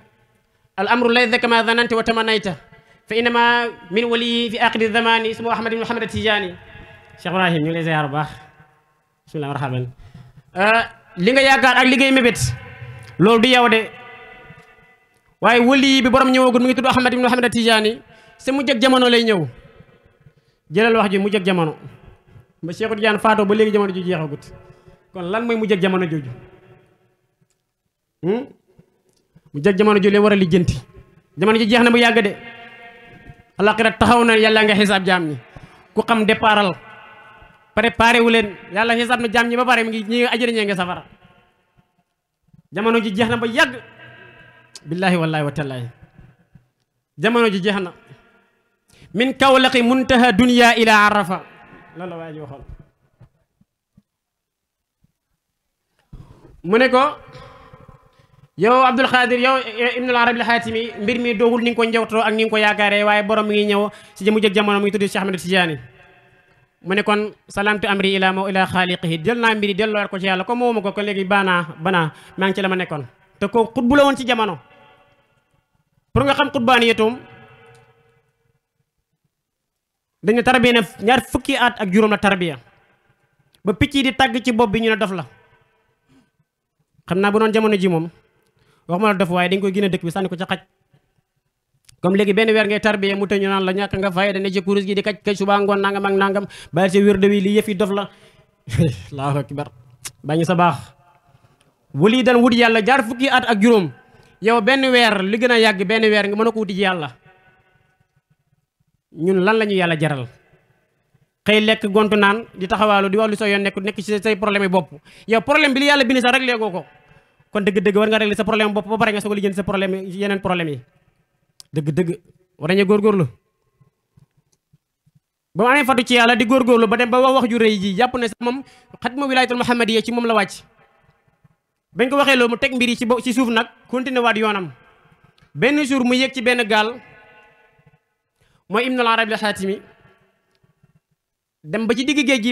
al amru laysa kama zananta wa tamanayta fa innama min wali fi aaxiri zamani ismu Ahmad ibn Muhammad Tijaani Cheikh Ibrahim ñu ngi lay ziar bu baax bismillah marhaban li nga yaakaar ak li ngay mébét loolu du yow de waaye wali bi borom ñëwagul mu ngi tudd Ahmad ibn Muhammad Tijaani sa mujj ak jamono lay ñëw jëlal wax ji mujj ak jamono ba Cheikh Tidiane faatoo ba léegi jamono ji jeexagut kon lan mooy mujj ak jamono jooju mujj ak jamono jooju leen war a lijjanti jamono ji jeex na bu yàgg de alaxira taxaw na yàlla nga xisaab jaam ñi ku xam départal préparé wu leen yàlla xisaab na jaam ñi ba pare mi ngi ñi ajëri ñee nga safara jamono ji jeex na ba yàgg billahi wallahi wa tallahi jamono ji jeex na min kawlaqi muntaha dunya ila arafa loolu la waa ji waxoon mu ne ko yow Abdul Xaadir yow Ibn al-Arabi al-Xaatimi mbir mi doogul ni nga ko njawtoo ak ni nga ko yaakaaree waaye borom mi ngi ñëw si jëmu jëg jamono mu ngi tudd Cheikh Ahmad Tijaani mu ne kon salaamtu amri ila xaaliqihi jël naa mbiri delloo ko ci yàlla comme moomu ko léegi banaa maa ngi ci la ma nekkoon te ko xutbu la woon ci jamono pour nga xam xutbaaniyatum dañu tarbiya ne ñaar fukki at ak juróom la tarbiya ba picc yi di tàgg ci bopp bi ñu ne dof la xam naa bu doon jamono ji moom wax ma la dof waaye dañ koy génne dëkk bi sànni ko ca xaj comme léegi benn weer ngay tarbiya mu tëñu naan la ñàkk nga fay dane ci kurus gi di kaj kaj suba ngoon nangam ak nangam bàyyi sa wér de wi li yëf yi dof la allahu akbar bañu sa baax wali daan wut yàlla jaar fukki at ak juróom yow benn weer li gën a yàgg benn weer nga mën a ko wuti ji yàlla ñun lan la ñu yàlla jaral xëy lekk gontu naan di taxawaalu di wax lu soo yoon nekk ci say problème yi bopp yow problème bi li yàlla bind sax réglé goo ko kon dëgg-dëgg war nga réglé sa problème bopp ba pare nga soog a lijjanti sa problème yeneen problème yi dëgg-dëgg war nañu góorgóorlu ba mu amee fatu ci yàlla di góorgóorlu ba dem ba wax ju rëy ji jàpp ne sax moom xatma wilaayatul muhammadiyya ci moom la wàcc bañ ko waxee loolu mu teg mbir yi ci suuf nag continué waat yoonam benn jour mu yéeg ci benn gaal mooy Ibnul Arabi al-Xaatimi dem ba ci digg géej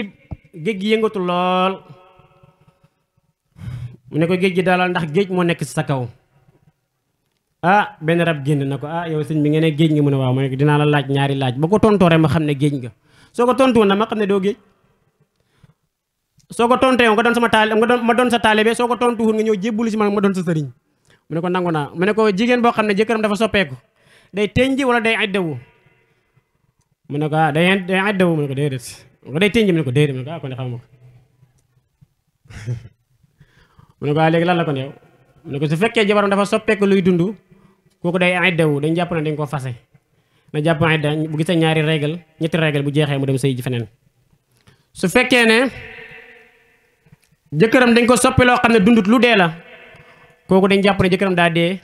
gi yëngatu lool mu ne ko géej gi dalal ndax géej moo nekk ci sa kaw benn rab génn na ko yow sëñ bi ngeen ne géej nga mu ne waaw ma ne dinaa la laaj ñaari laaj ba ko tontooree ma xam ne géej nga soo ko tontuwoon na ma xam ne doo géej soo ko tontee nga doon sama taalibe ma doon sa taalibe soo ko tontuwul nga ñëw jébbulu si ma doon sa sëriñ mu ne ko nangu naa mu ne ko jigéen boo xam ne jëkkëram dafa soppeeku day tënji wala day iddawu mu ne ko day iddawu mu ne ko déedéet ko day tënji mu ne ko déedéet mu ne ko kon de xam ma ko mu ne ko léegi lan la kon yow mu ne ko su fekkee jabaram dafa soppeeku luy dund kooku day iddawu dañ jàpp ne dañ ko fase na jàpp idda bu gisee ñaari régal ñetti régal bu jeexee mu dem sëy ji feneen su fekkee ne jëkkëram dañ ko soppi loo xam ne dundut lu dee la kooku dañ jàpp ne jëkkëram daa dee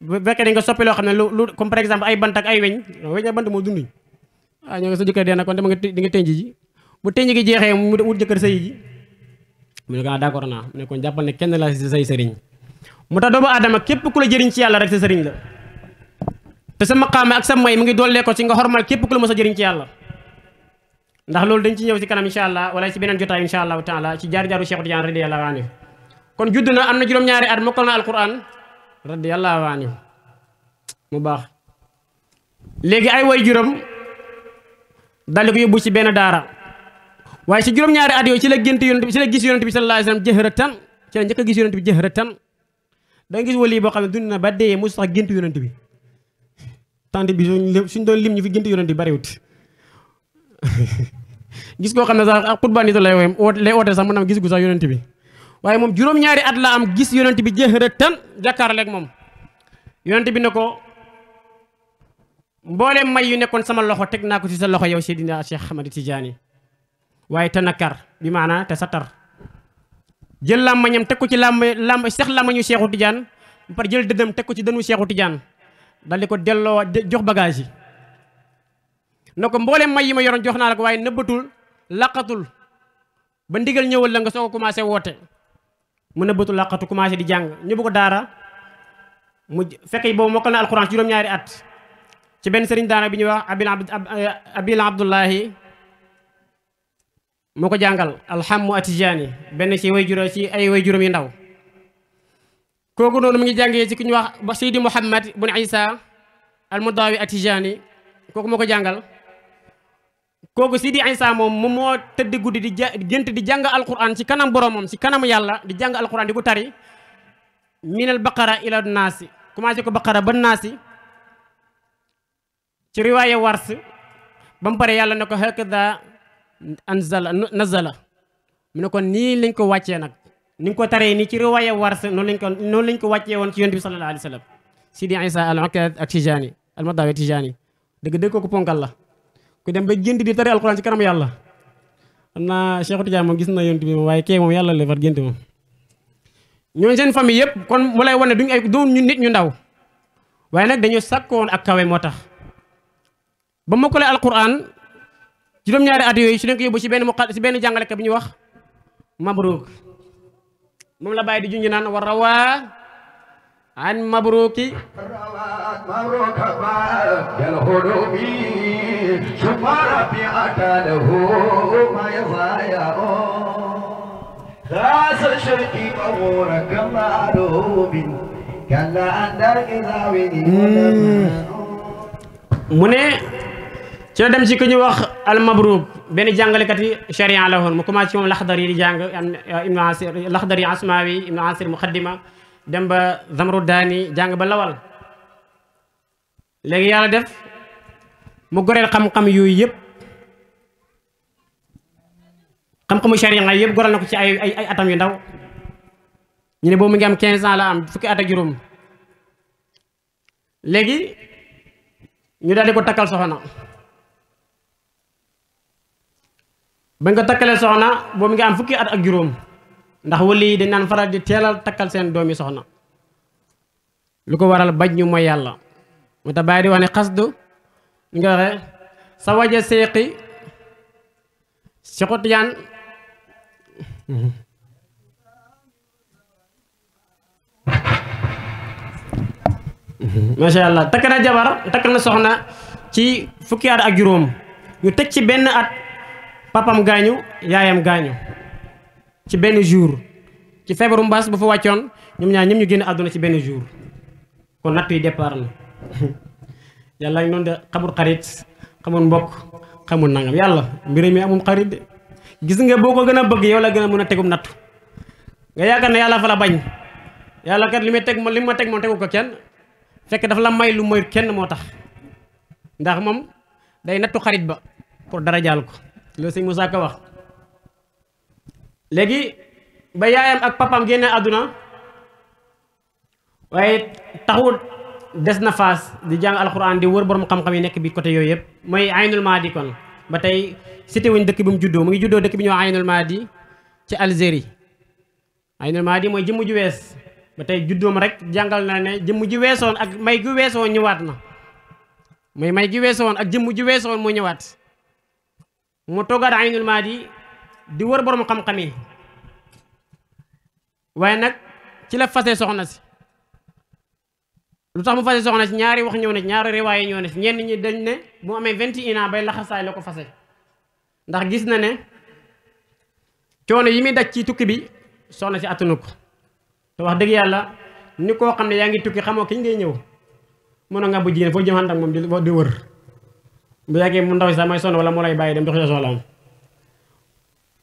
bu fekkee dañ ko soppi loo xam ne lu comme par exemple ay bant ak ay weñ ak bant moo dunduñ ñoo ngi sa jëkkër dee na kon dama di nga tënj ji bu tënj gi jeexee mu wut jëkkër sëy ji mu ne ko d'accord naa mu ne kon jàppal ne kenn la si say sëriñ mu tax doomu aadama képp ku la jëriñ ci yàlla rek sa sëriñ la te sa maqaama ak sa may mu ngi dollee ko ci nga xormal képp ku la mos a jëriñ ci yàlla ndax loolu dañ ci ñëw ci kanam insha allah wala ci beneen jotaay insha allahu taala ci jaar-jaaru Cheikh Tidiane radiyallahu anhu kon judd na am na juróom-ñaari at mokkal na alquran radiyallahu anhu mu baax léegi ay way juróom daldi ko yóbbu ci benn daara waaye ci juróom-ñaari at yooyu ci la gént yonent bi ci la gis yonent bi sallallahu alayhi wasallam jëhratan ci la njëkk a gis yonent bi jëhratan da nga gis wali boo xam ne dund na ba dee mosu sax gént yonent bi tant bi suñ doon lim ñu fi gént yonent bi bariwut gis koo xam ne sax ak xutbaanitu lay oote sax mën na gis gu sax yonent bi waaye moom juróom-ñaari at la am gis yonent bi jëhratan jàkkaarleeg moom yonent bi ne ko mbooleem may yu nekkoon sama loxo teg naa ko ci sa loxo yow Seydina Cheikh Ahmad Tidiane waaye te nakar bi maanaa te sa tar jël làmmañam teg ko ci seex làmmañu Cheikhu Tidiane ba pare jël dëddam teg ko ci dënnu Cheikhu Tidiane dal di ko delloo jox bagage yi na ko mbooleem may yi ma yoroon jox naa la ko waaye nëbbatul laqatul ba ndigal ñëwal la nga soo ko commencé woote mu nëbbatul laqatu commencé di jàng ñëbbu ko daara mu fekk boobu mokkal na alxuraan juróom-ñaari at ci benn sëriñ daara bi ñuy wax abil abdullahi moo ko jàngal alhammu atijani benn ci ay way juróom yu ndaw kooku noonu mu ngi jàngee ci ku ñu wax Seydi Muhammad bun Isa almudawi atijani kooku moo ko jàngal kooku Seydi Isa moom moo tëdd guddi di gént di jàng alquran ci kanam boromam ci kanam yàlla di jàng alquran di ko tari minal baqara ila naasi commencé ko baqara ba naasi ci riwaaya wars ba mu pare yàlla ne ko hakada nazala mu ne ko nii lañ ko wàccee nag ni nga ko taree nii ci riwaaya wars noonu lañ ko wàccee woon ci yonent bi sallallahu alayhi wa sallam Sidi Isa al-Akkad ak Tijani al-Madawi Tijani dëgg kooku ponkal la ku dem ba gént di tari alquran ci kanam yàlla xam naa Cheikh Tidiane moom gis na yonent bi moom waaye kee moom yàlla la far gént moom ñooñu seen famille yëpp kon mu lay wane doon ñu nit ñu ndaw waaye nag dañoo sàkkoon ak kawe moo tax ba mokkale alquran juróom-ñaari at yooyu su leen ko yóbbu ci benn jàngalekat bi ñuy wax Mabrouk moom la bàyyi di junj naan war rawaa an Mabrouki mu ne ci la dem ci ku ñu wax al Mabrouk benn jàngalekat yi charia la woon mu commencé ci moom laxdar yi di jàng ibnu asir laxdar yi asmawi ibnu asir muqaddima dem ba Zamrudaani jàng ba lawal léegi yàlla def mu goreel xam-xam yooyu yëpp xam-xamu charia yëpp goreel na ko ci ay atam yu ndaw ñu ne boobu mu ngi am 15 ans la am fukki at ak juróom léegi ñu daal di ko takkal soxna bañ ko takkalee soxna boobu mu ngi am fukki at ak juróom ndax wali yi dañ naan faral di teelal takkal seen doomi soxna lu ko waral bañ ñu mooy yàlla moo tax bàyyi di wax ne xasdu ñu nga waxee sa waja seeqi Cheikhu Tijaan macha allah takk na jabar takk na soxna ci fukki at ak juróom ñu teg ci benn at papam gaañu yaayam gaañu ci benn jour ci feebaru mbaas bu fa wàccoon ñoom ñaar ñëm ñu génn àdduna ci benn jour kon natt yi départ na yàlla ñu noonu de xamul xarit xamul mbokk xamul nangam yàlla mbir mi amul xarit de gis nga boo ko gën a bëgg yow la gën a mën a tegum nattu nga yaakaar ne yàlla fa la bañ yàlla kat li ma teg moom tegu ko kenn fekk dafa la may lu moy kenn moo tax ndax moom day nattu xarit ba pour dara jaal ko loolu sëñ Moussa Ka wax léegi ba yaayam ak papam génne àdduna waaye taxul des na Faas di jàng alxuraan di wër borom xam-xam yi nekk bi côté yooyu yëpp mooy Aynul Maadi kon ba tey cité wuñ dëkk bi mu juddoo mu ngi juddoo dëkk bi ñoo Aynul Maadi ci Algérie Aynul Maadi mooy jëmm ju wees ba tey juddoom rek jàngal na ne jëmm ji weesoon ak may gi weesoon ñëwaat na mooy may gi weesoon ak jëmm ji weesoon moo ñëwaat mu toogaat Aynul Maadi di wër borom xam-xam yi waaye nag ci la fase soxna si lu tax mu fase soxna si ñaari wax ñëw na ci ñaari riwaay ñëw na ci ñenn ñi dañ ne bu amee 21 ans bay laxasaay la ko fase ndax gis na ne coono yi muy daj ci tukki bi soxna si attanu ko te wax dëgg yàlla ni koo xam ne yaa ngi tukki xamoo kiñ ngay ñëw mën a nga bu jigéen foo jëm ànd ak moom di wër bu yàggee mu ndaw si sax mooy sonn wala moo lay bàyyi dem dox sa soxlaam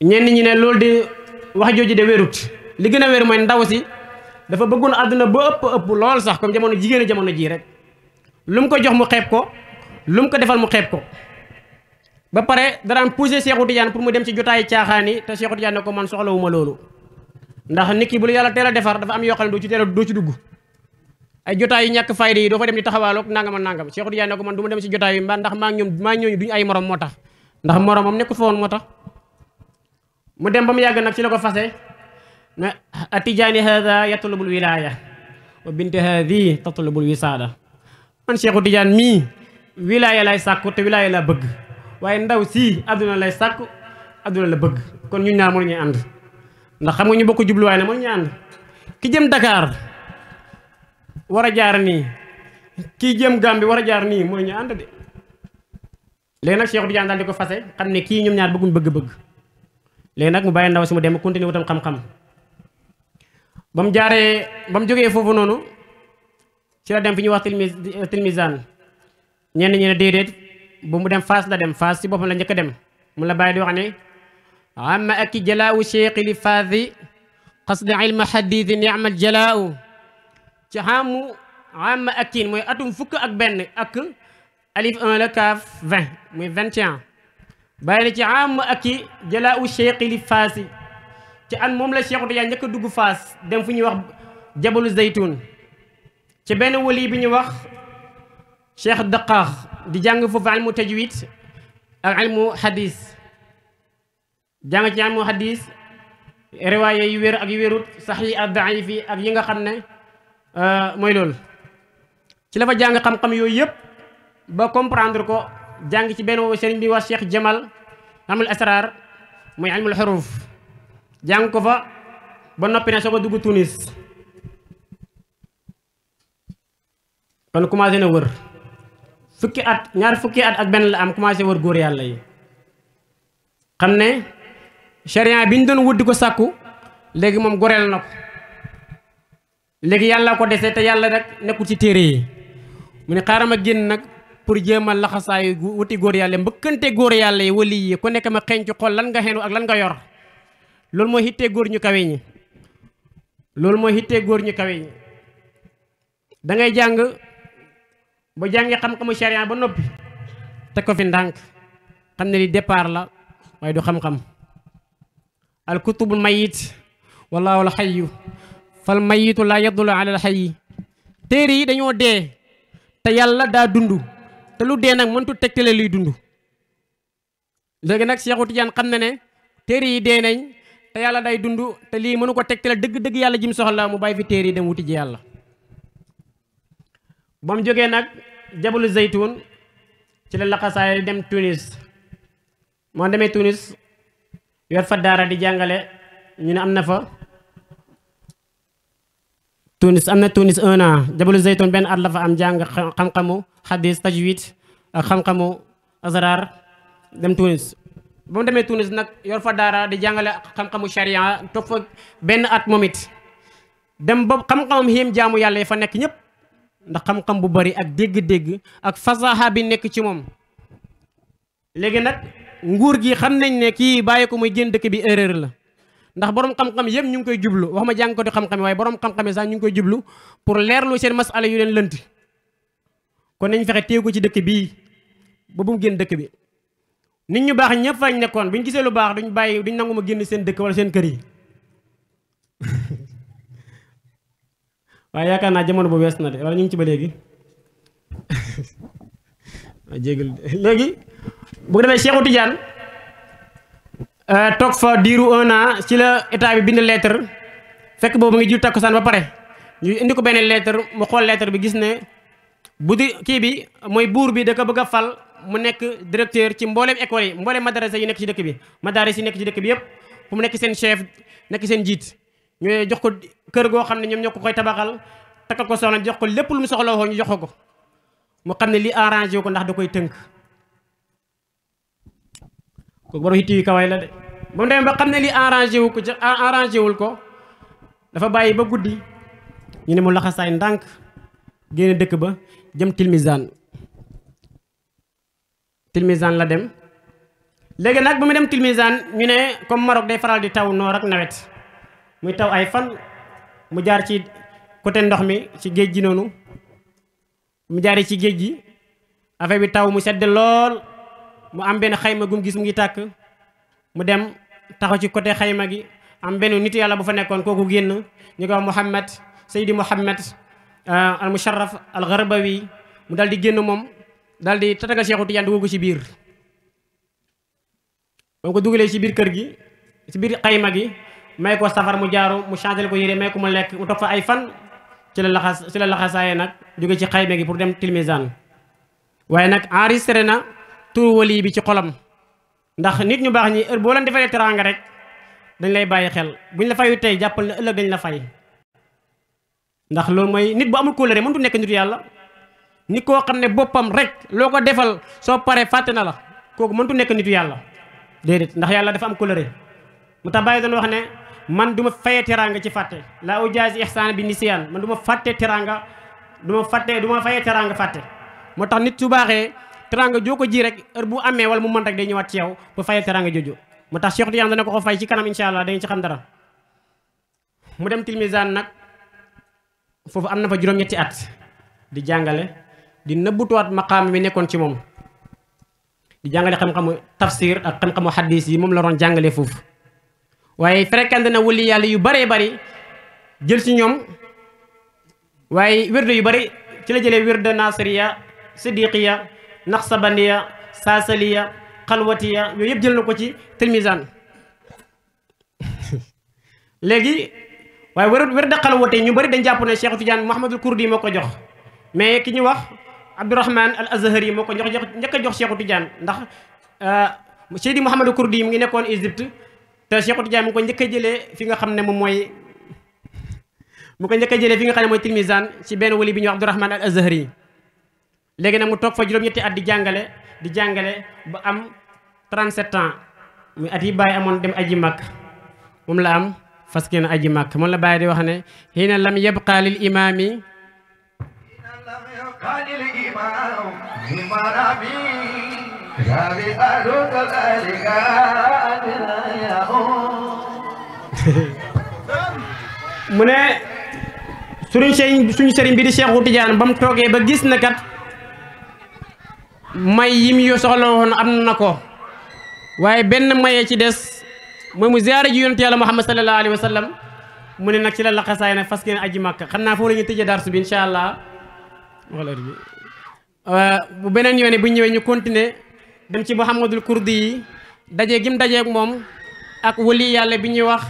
ñenn ñi ne loolu di wax jooju de wérut li gën a wér mooy ndaw si dafa bëggoon àdduna ba ëpp lool sax comme jamono jigéen jamono jii rek lu mu ko jox mu xeeb ko lu mu ko defal mu xeeb ko ba pare daraan poussé Cheikhou Tidiane pour mu dem ci jotaayu caaxaan yi te Cheikhou Tidiane ne ko man soxlawuma loolu ndax nit ki bu la yàlla teel a defar dafa am yoo xam ne doo ci dugg ay jotaay yu ñàkk fayda yi doo fa dem di taxawaaloog nangam ak nangam Cheikhou Tidiane ne ko man du ma dem ci jotaay yi ndax maa ñooñu duñu ay morom moo tax ndax morom moom nekkul fa woon moo tax mu dem ba mu yàgg nag ci la ko fase na atijaani hada yatlubul wilaya wa bint hadi tatlubul wisaada man Cheikhou Tidiane mii wilaya lay sàkku te wilaya la bëgg waaye ndaw si adduna lay sàkku adduna la bëgg kon ñun ñaar mënuñuy ànd ndax xam nga ñu bokk jubluwaay ne mënuñuy ànd ki jëm Dakar war a jaar nii kii jëm Gambie war a jaar nii mënuñuy ànd de léegi nag Cheikhou Tidiane daal di ko fase xam ne kii ñoom ñaar bëgguñ bëgg-bëgg léegi nag mu bàyyi ndaw si mu dem continuer wutam xam-xam ba mu jógee foofu noonu ci la dem fi ñuy wax Tilmisaan ñenn ñi ne déedéet bu mu dem Faas la dem Faas si boppam la njëkk a dem mu la bàyyi di wax ne amma aki jalaawu cheikhi li faadi qasdi ilma hadithi ni'mal jalaawu ci xamu amma akin mooy atum fukk ak benn ak alif 1 la kaaf 20 muy 21 bàyyi na ci amma aki jalaawu cheikhi li faasi ci an moom la Cheikhou Tidiane njëkk a dugg Faas dem fu ñuy wax jabalu zaytun ci benn wali bi ñuy wax Cheikh Daqaax di jàng foofu ilmu tajwid ak ilmu hadis jàng ci ilmu hadis riwaaya yu wér ak yu wérut saxiix ak daif yi ak yi nga xam ne mooy loolu ci la fa jàng xam-xam yooyu yëpp ba comprendre ko jàng ci benn sëriñ bi wax Cheikh Jamal ilmul asrar mooy ilmul xuruf jàng ko fa ba noppi ne soo ko dugg Tunis kon commencé na wër ñaar fukki at ak benn la am commencé wër góor yàlla yi xam ne sharia bi ñu doon wut di ko sàkku léegi moom goreel na ko léegi yàlla ko dese te yàlla rek nekkul ci téere yi mu ne xaaral ma génn nag pour jéem a laxasaayu wuti góor yàlla mbëkkante góor yàlla yi wali yi ku nekk ma xeeñ ci xol lan nga xenu ak lan nga yor loolu mooy hittee góor ñu kawe ñi loolu mooy hittee góor ñu kawe ñi da ngay jàng ba jàngi xam-xamu sharia ba noppi teg ko fi ndànk xam ne li départ la waaye du xam-xam al kutubul mayit wallahu al hayyu fal mayitu la yadulu ala al hayyi téere yi dañoo dee te yàlla daa dund te lu dee nag mëntu tegtale luy dund léegi nag Cheikhou Tidiane xam na ne téere yi dee nañ te yàlla day dund te lii mënu ko tegtale dëgg-dëgg yàlla jim soxla mu bàyyi fi téere yi dem wuti ji yàlla ba mu jógee nag jabalu zaytun ci la laxasaay dem Tunis moo demee Tunis yor fa daara di jàngale ñu ne am na fa Tunis 1 an jabalu zaytun benn at la fa am jàng xam-xamu xadis tajwid ak xam-xamu Azrar dem Tunis ba mu demee Tunis nag yor fa daara di jàngale xam-xamu sharia toog fa benn at moom it dem ba xam-xamam yéem jaamu yàlla yi fa nekk ñëpp ndax xam-xam bu bari ak dégg-dégg ak fasaha bi nekk ci moom. léegi nag nguur gi xam nañ ne kii bàyyi ko muy génn dëkk bi erreur la ndax borom xam-xam yëpp ñu ngi koy jublu wax ma jàng ko di xam-xam waaye borom xam-xam yi sax ñu ngi koy jublu pour leerlu seen masala yu leen lënt kon nañ fexe téye ko ci dëkk bii ba bu mu génn dëkk bi. nit ñu baax ñëpp fañ nekkoon bu ñu gisee lu baax duñ bàyyi duñ nangu ma génn seen dëkk wala seen kër yi waaye yaakaar naa jamono bu wees na de wala ñu ngi ci ba léegi jégal léegi bu ko defee Cheikhou Tidiane toog fa diiru 1 an ci la état bi bind lettre fekk boobu ngi jul takkusaan ba pare ñu indi ko benn lettre mu xool lettre bi gis ne bu di kii bi mooy buur bi da ko bëgg a fal mu nekk directeur ci mbooleem école yi mbooleem madarasa yi nekk ci dëkk bi madaris yi nekk ci dëkk bi yëpp fu mu nekk seen chef nekk seen jiit ñu jox ko kër goo xam ne ñoom ñoo ko koy tabaxal takkal ko soxna jox ko lépp lu mu soxla woo ñu jox ko mu xam ne li arrangé wu ko ndax da koy tënk kooku borom hitti yu kawaay la de ba mu demee ba xam ne li arrangé wu ko arrangé wul ko dafa bàyyi ba guddi ñu ne mu laxasaay ndànk génn dëkk ba jëm Tilmisaan la dem léegi nag ba mu dem Tilmisaan ñu ne comme Maroc day faral di taw noor ak nawet muy taw ay fan mu jaar ci côté ndox mi ci géej gi noonu mu jaaree ci géej gi affaire bi taw mu sedd lool mu am benn xayma gum gis mu ngi tàkk mu dem taxaw ci côté xayma gi am benn nit yàlla bu fa nekkoon kooku génn ñu ko wax Mouhamed Seydi Mouhamed al Musharraf al Gharbawi mu dal di génn moom dal di tatagal Cheikhou Tidiane dugal ko ci biir ba mu ko dugalee ci biir kër gi ci biir xayma gi may ko safar mu jaaru mu changé ko yére may ko mu lekk mu toog fa ay fan ci la laxasaaye nag jóge ci xayma gi pour dem Tilmisaan waaye nag enregistré na turu wali bi ci xolam ndax nit ñu baax ñi heure boo leen defalee teraanga rek dañ lay bàyyi xel buñ la fayu tey jàppal ne ëllëg dañ la fay ndax loolu mooy nit bu amul kóllëre mënut nekk nitu yàlla nit koo xam ne boppam rek loo ko defal soo paree fàtte na la kooku mënut nekk nitu yàlla déedéet ndax yàlla dafa am kóllëre mu tax bàyyi doon wax ne man du ma fayee teraanga ci fàtte la ujaazi ihsaan bi nisiyaan man du ma fàtte teraanga du ma fayee teraanga fàtte moo tax nit su baaxee teraanga joo ko ji rek heure bu amee wala mu mën rek day ñëwaat ci yow ba fayee teraanga jooju moo tax Cheikh Tidiane dana ko fay ci kanam insha allah dañu ci xam dara mu dem Tilmisaan nag foofu am na fa juróom-ñetti at di jàngale di nëbbutuwaat maqaam mi nekkoon ci moom di jàngale xam-xamu tafsir ak xam-xamu hadis yi moom la doon jàngale foofu waaye fréquenté na wali yàlla yu bëree bëri jël ci ñoom waaye wirde yu bëri ci la jëlee wirde nasiriya siddiqiya naqsabandiya saasaliya xalwatiya yooyu yëpp jël na ko ci Tilmisaan léegi waaye wirde xalwati ñu bëri dañ jàpp ne Cheikh Tidiane Mouhamadul Kurdi moo ko jox mais ki ñu wax Abdourahman al Azhari moo ko jox njëkk a jox Cheikh Tidiane ndax Seydi Mouhamadul Kurdi mu ngi nekkoon Égypte te Cheikh Tidiane mu ko njëkk a jëlee fi nga xam ne moom mooy Tilmisaan ci benn wali bi ñu wax Abdourahman al Azhari léegi nag mu toog fa juróom-ñetti at di jàngale ba am 37 ans muy at yi bàyyi amoon dem aji màkk moom la am fas yéene aji màkk moom la bàyyi di wax ne hiina lam yabqa lil imaami mu ne suñu sëriñ bi di Cheikhou Tidiane ba mu toogee ba gis na kat may yim yo soxla woon am na ko waaye benn mayee ci des mooy mu ziyaare ji yonent yàlla Muhammad sallallahu alayhi wa sallam mu ne nag ci la laxasaay nag fas yéene aji Makka xam naa foofu la ñuy tëjee darsu bi incha allah bu beneen yoone bu ñëwee ñu continuer dem ci Mouhamadul Kurdi yi dajee gim dajeek moom ak wali yàlla bi ñuy wax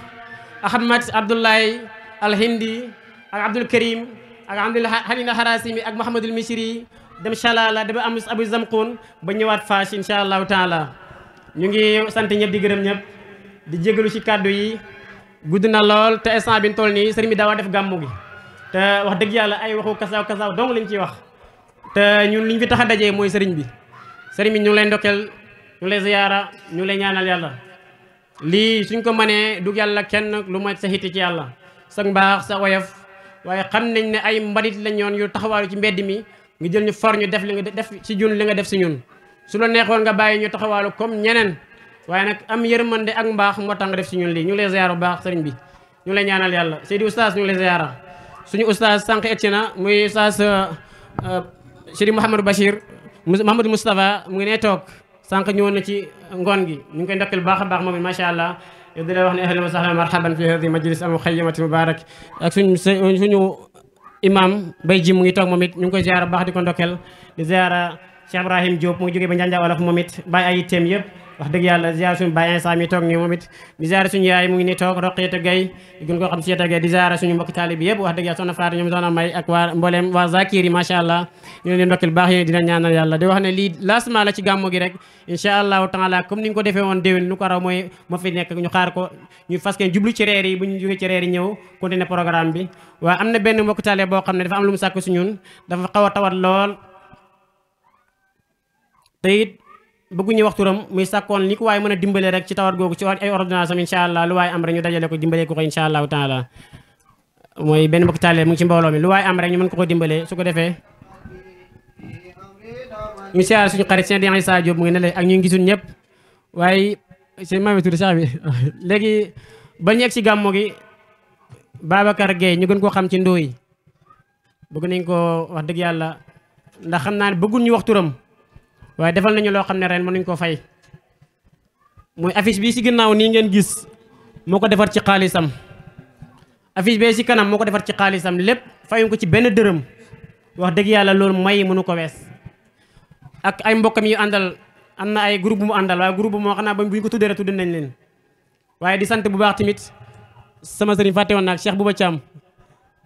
Ahmad Abdullahi al-Hindi ak Abdul Karim ak Abdul Halil Harasimi ak Mouhamadul Misri dem Chalala dama am Abu Zamqun ba ñëwaat Fass insha allahu taala ñu ngi sant ñëpp di gërëm ñëpp di jégalu ci kàddu yi gudd na lool te instant bi ñu toll nii sëriñ bi daa def gàmmu gi te wax dëgg yàlla ay waxu kasaaw kasaaw dong lañ ciy wax te ñun liñ fi tax a dajee mooy sëriñ bi sëriñ bi ñu ngi lay ndokkeel ñu ngi lay ziyaara ñu ngi lay ñaanal yàlla lii suñ ko mënee du yàlla kenn lu ma sa xitti ci yàlla sa mbaax sa woyof waaye xam nañ ne ay mbalit lañ yoon yu taxawaalu ci mbedd mi nga jël ñu for ñu def li nga def ci ñun li nga def si ñun su la neexoon nga bàyyi ñu taxawaalu comme ñeneen waaye nag am yërmande ak mbaax moo tax nga def si ñun lii ñu lay ziyaara bu baax sëriñ bi ñu lay ñaanal yàlla Seydi Oustaz ñu lay ziyaara suñu Oustaz sànq egsi na muy Oustaz Seydi Mouhamadou Bachir Mouhamadou Moustapha mu ngi nee toog sànq ñëwoon na ci ngoon gi ñu ngi koy ndokkeel baax a baax moom it macha allah yow di la wax ne ahlan wa sahlan marhaban fi hadi majlis al muxayyamati mubarak ak suñu imam Bay ji mu ngi toog moom it ñu ngi koy ziyaara baax di ko ndokkeel di ziyaara Cheikh Ibrahim Diop mu ngi jógee ba Njanjaa Wolof moom it bàyyi ay yitteem yëpp wax dëgg yàlla ziyaara suñu Baye Insa mi toog nii moom it di ziyaara suñu yaay mu ngi nii toog Roqiyata Gay gën koo xam Siyata Gay di ziyaara suñu mbokki taalibe yëpp wax dëgg yàlla soxna Fatou ñoom soxna May ak waa mbooleem waa Zakir yi macha allah ñu leen ndokkeel baax yéen dina ñaanal yàlla di wax ne lii lancement la ci gàmmu gi rek incha allahu taala comme ni ñu ko defee woon déwén lu ko raw mooy moo fi nekk ñu xaar ko ñu fas kenn jublu ci reer yi bu ñu jógee ci reer yi ñëw continuer programme bi waaye am na benn mbokki taalibe boo xam ne dafa am lu mu sàkk si ñun dafa xaw a tawat lool te it bëgguñu waxturam muy sàkkoon ni ko waaye mën a dimbale rek ci tawat googu ci ay ordonnance am incha allah lu waaye am rek ñu dajale ko dimbale ko incha allahu taala mooy benn mbokk taale mu ngi ci mbooloo mi lu waaye am rek ñu mën ko dimbale su ko defee ñu siyaar suñu xarit seen di Issa Diop mu ngi ne la ak ñu gisul ñëpp waaye seen maami tudd sax bi léegi ba ñu egg ci gàmmu gi Babacar Gueye ñu gën koo xam ci ndóoy bëgg nañ ko wax dëgg yàlla ndax xam naa ne bëggul ñu waxturam waaye defal nañu loo xam ne ren mënuñ ko fay muy affiche bi ci ginnaaw nii ngeen gis moo ko defar ci xaalisam affiche bee ci kanam moo ko defar ci xaalisam lépp fayuñ ko ci benn dërëm wax dëgg yàlla loolu may mënu ko wees ak ay mbokkam yu àndal am na ay groupe bu mu àndal waaye groupe bu moo xam naa ba bu ñu ko tuddee rek tudd nañ leen waaye di sant bu baax tamit sama sëriñ fàtte woon naag Cheikh Bouba Thiam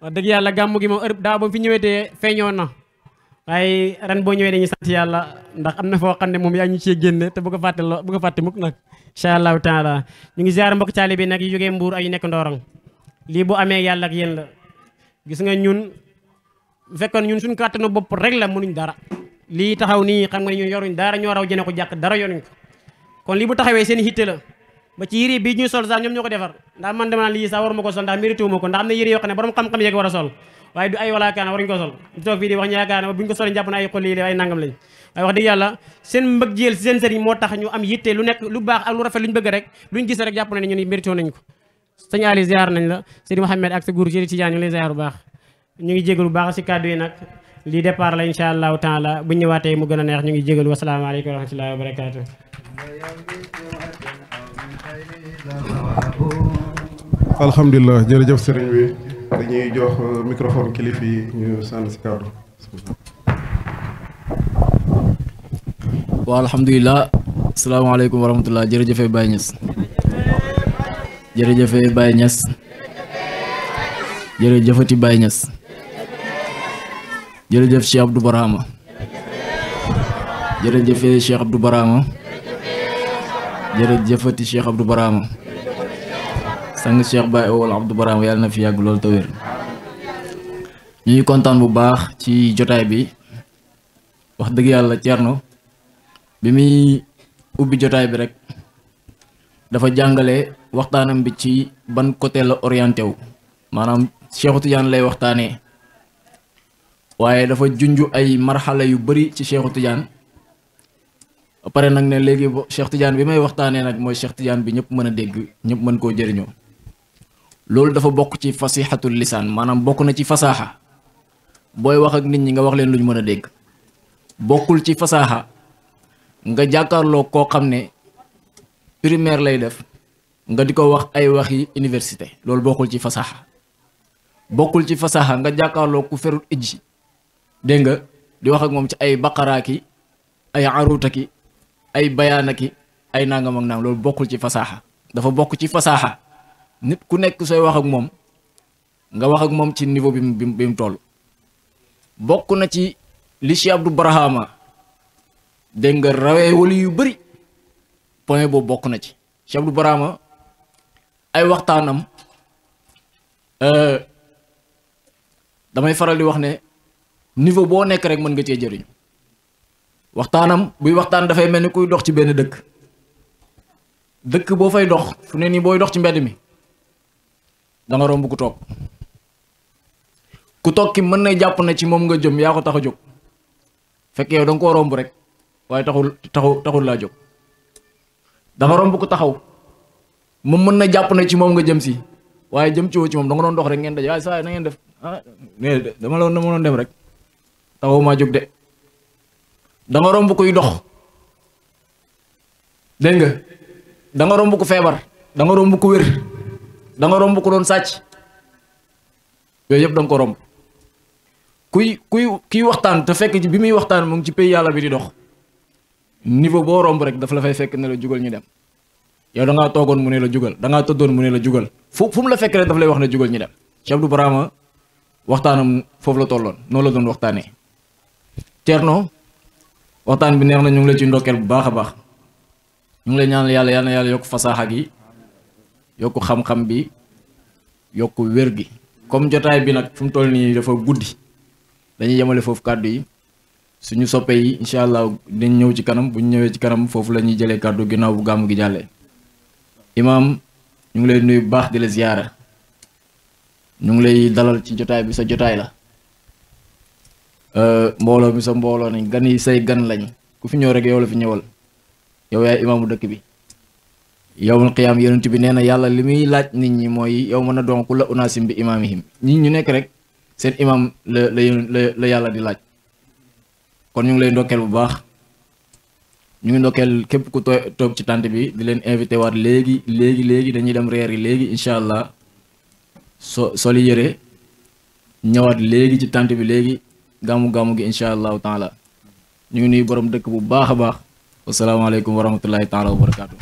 wax dëgg yàlla gàmmu gi moom heure daaw ba mu fi ñëwetee feeñoon na waaye ren boo ñëwee dañuy sant yàlla ndax am na foo xam ne moom yaa ñu cee génne te bu ko fàtte mukk nag incha allahu taala ñu ngi ziar mbokk taalibe bi nag yu jógee Mbuur ay yu nekk Ndorong lii bu amee yàlla ak yéen la gis nga ñun bu fekkoon ñun suñu kàttanu bopp rek la mënuñ dara lii taxaw nii xam nga ne ñun yoruñ dara ñoo raw jëne ko jàkk dara yoruñ ko kon lii bu taxawee seen hitte la ba ci yére bi ñuy sol sax ñoom ñoo ko defar ndax man dama naan lii sax waruma ko sol ndax mérité wu ma ko ndax am na yére yoo xam ne borom xam-xam yeeg war a sol waaye du ay walaakaana waruñu ko sol ñu toog fii di wax ñu yaakaar ne buñ ko solee jàpp na ay xol yi ay nangam lañ waaye wax dëgg yàlla seen mbëggeel seen sëriñ moo tax ñu am yitte lu nekk lu baax ak lu rafet luñ bëgg rek luñ gis rek jàpp na ne ñun mérité nañ ko sëñ Ali ziar nañ la Seydi Mouhamed ak sa góor Seydi Tidiane ñu ngi lay ziar bu baax ñu ngi jégalu bu baax si kàddu yi nag lii départ la insha allahu taala bu ñëwaatee mu gën a neex ñu ngi jégalu wasalaamaaleykum wa rahmatullahi wa barakatuh alhamdulilah jërëjëf sëriñ bi dañuy jox microphone kilifa yi ñu sànni si kàddu waaw alhamdulilah asalaamaaleykum wa rahmatullah jërëjëfe Baye Niass jërëjëfe Baye Niass jërëjëfati Baye Niass jërëjëf Cheikh Abdou Barama jërëjëfe Cheikh Abdou Barama jërëjëfati Cheikh Abdou Barama sang Cheikh Baye Owal Abdou Barama yàlla na fi yàgg loolu te wér ñu ngi kontaan bu baax ci jotaay bi wax dëgg yàlla Thierno bi muy ubbi jotaay bi rek dafa jàngale waxtaanam bi ci ban côté la orienté wu maanaam Cheikhu Tidiane lay waxtaanee waaye dafa junj ay marxala yu bari ci Cheikhu Tidiane ba pare nag ne léegi Cheikh Tidiane bi may waxtaanee nag mooy Cheikh Tidiane bi ñëpp mën a dégg ñëpp mën koo jëriñoo loolu dafa bokk ci fasihatul lisaan maanaam bokk na ci fasaaxa booy wax ak nit ñi nga wax leen lu ñu mën a dégg bokkul ci fasaaxa nga jàkkaarloo koo xam ne primaire lay def nga di ko wax ay waxi université loolu bokkul ci fasaaxa bokkul ci fasaaxa nga jàkkaarloo ku ferut ijji dégg nga di wax ak moom ci ay baqaraaki ay aruutaki ay bayaanaki ay nangam ak nangam loolu bokkul ci fasaaxa dafa bokk ci fasaaxa nit ku nekk sooy wax ak moom nga wax ak moom ci niveau bi mu toll bokk na ci li Cheikh Abdou Barahama dégg nga rawee wali yu bëri point boobu bokk na ci Cheikh Abdou Barahama ay waxtaanam damay faral di wax ne niveau boo nekk rek mën nga cee jëriñu waxtaanam buy waxtaan dafay mel ni kuy dox ci benn dëkk boo fay dox fu ne nii booy dox ci mbedd mi da nga romb ku toog ki mën na jàpp na ci moom nga jëm yaa ko tax a jóg fekk yow da nga koo romb rek waaye taxul laa jóg. da nga romb ku taxaw moom mën na jàpp na ci moom nga jëm si waaye jëm ci woo ci moom da nga doon dox rek ngeen daje waaye saa na ngeen def dama doon dem rek taxaw maa jóg de. da nga romb kuy dox dégg nga da nga romb ku feebar da nga romb ku wér da nga romb ku doon sàcc yooyu yëpp da nga ko romb kuy waxtaan te fekk ci bi muy waxtaan mu ngi ci pays yàlla bi di dox niveau boo romb rek daf la fay fekk ne la jugal ñu dem yow da ngaa toogoon mu ne la jugal da ngaa tëddoon mu ne la jugal fu mu la fekk rek daf lay wax ne jugal ñu dem Cheikh Abdou Barama waxtaanam foofu la tolloon noonu la doon waxtaanee. Thierno waxtaan bi neex na ñu ngi la ci ndokkeel bu baax a baax ñu ngi lay ñaanal yàlla na yàlla yokk fasaaxa gi yokk xam-xam bi yokk wér gi comme jotaay bi nag fu mu toll nii dafa guddi dañuy yemale foofu kàddu yi suñu soppe yi incha allah dañ ñëw ci kanam bu ñu ñëwee ci kanam foofu la ñuy jëlee kàddu ginnaaw bu gàmmu gi jàllee. Imaam ñu ngi lay nuyu bu baax di la ziyaara ñu ngi lay dalal ci jotaay bi sa jotaay la mbooloo mi sa mbooloo nañ gan yi say gan lañ ku fi ñëw rek yow la fi ñëwal yow yaay imaamu dëkk bi. yawmal qiyaam yonent bi nee na yàlla li muy laaj nit ñi mooy yow mën a doon ku la unaasim bi imaamihim nit ñu nekk rek seen imaam la yàlla di laaj. kon ñu ngi lay ndokkeel bu baax ñu ngi ndokkeel képp ku toog ci tànt bi di leen invité waat léegi dañuy dem reer yi léegi incha allah soli yëre ñëwaat léegi ci tànt bi léegi gàmmu gi incha allahu taala ñu ngi nuyu borom dëkk bu baax a baax wasalaamaaleykum wa rahmatullahi taala wa barakaatu.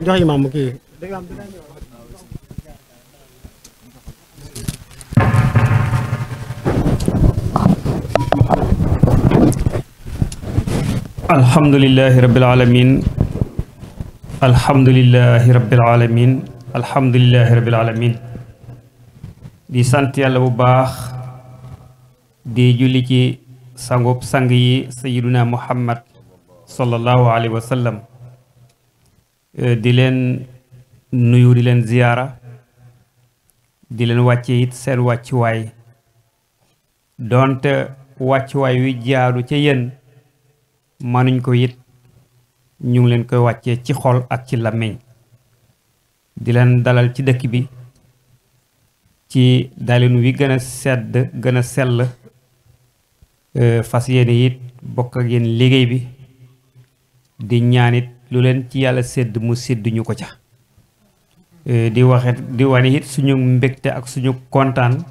jox imaam mu kii alhamdulillahi rabbil alamin alhamdulillahi rabbil alamin alhamdulillahi rabbil alamin di sant yàlla bu baax di julli ci sangub sang yi sayyiduna muhammad sallallahu alayhi wa sallam di leen nuyu di leen ziyaara di leen wàcce it seen wàccuwaay doonte wàccuwaay wi jaadu ca yéen manuñ ko it ñu ngi leen koy wàccee ci xol ak ci làmmiñ di leen dalal ci dëkk bi ci dalin wi gën a sedd gën a sell fas yéene it bokk ak yéen liggéey bi di ñaanit lu leen ci yàlla sédd mu sédd ñu ko ca di wane it suñu mbégte ak suñu kontaan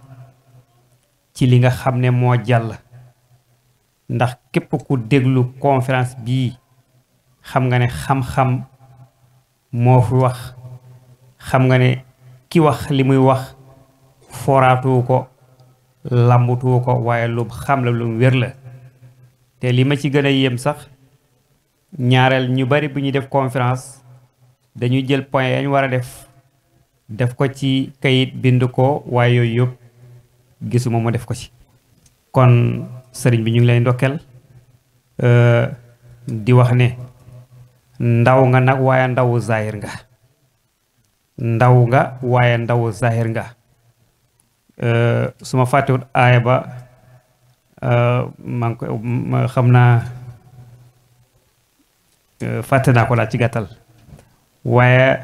ci li nga xam ne moo jàll ndax képp ku déglu conférence bii xam nga ne xam-xam moo fi wax xam nga ne ki wax li muy wax foraatu ko lambutu ko waaye lu xam la lu wér la te li ma ci gën a yéem sax ñaareel ñu bari bu ñuy def conférence dañuy jël point yañ war a def ko ci kayit bind ko waaye yooyu yëpp gisuma mu def ko ci kon sëriñ bi ñu ngi lay ndokkeel di wax ne ndaw nga nag waaye ndawu zahir nga ndaw nga waaye ndawu zahir nga su ma fàttewut aaya ba maa ngi ko xam naa fàtte naa ko daal ci gàttal waaye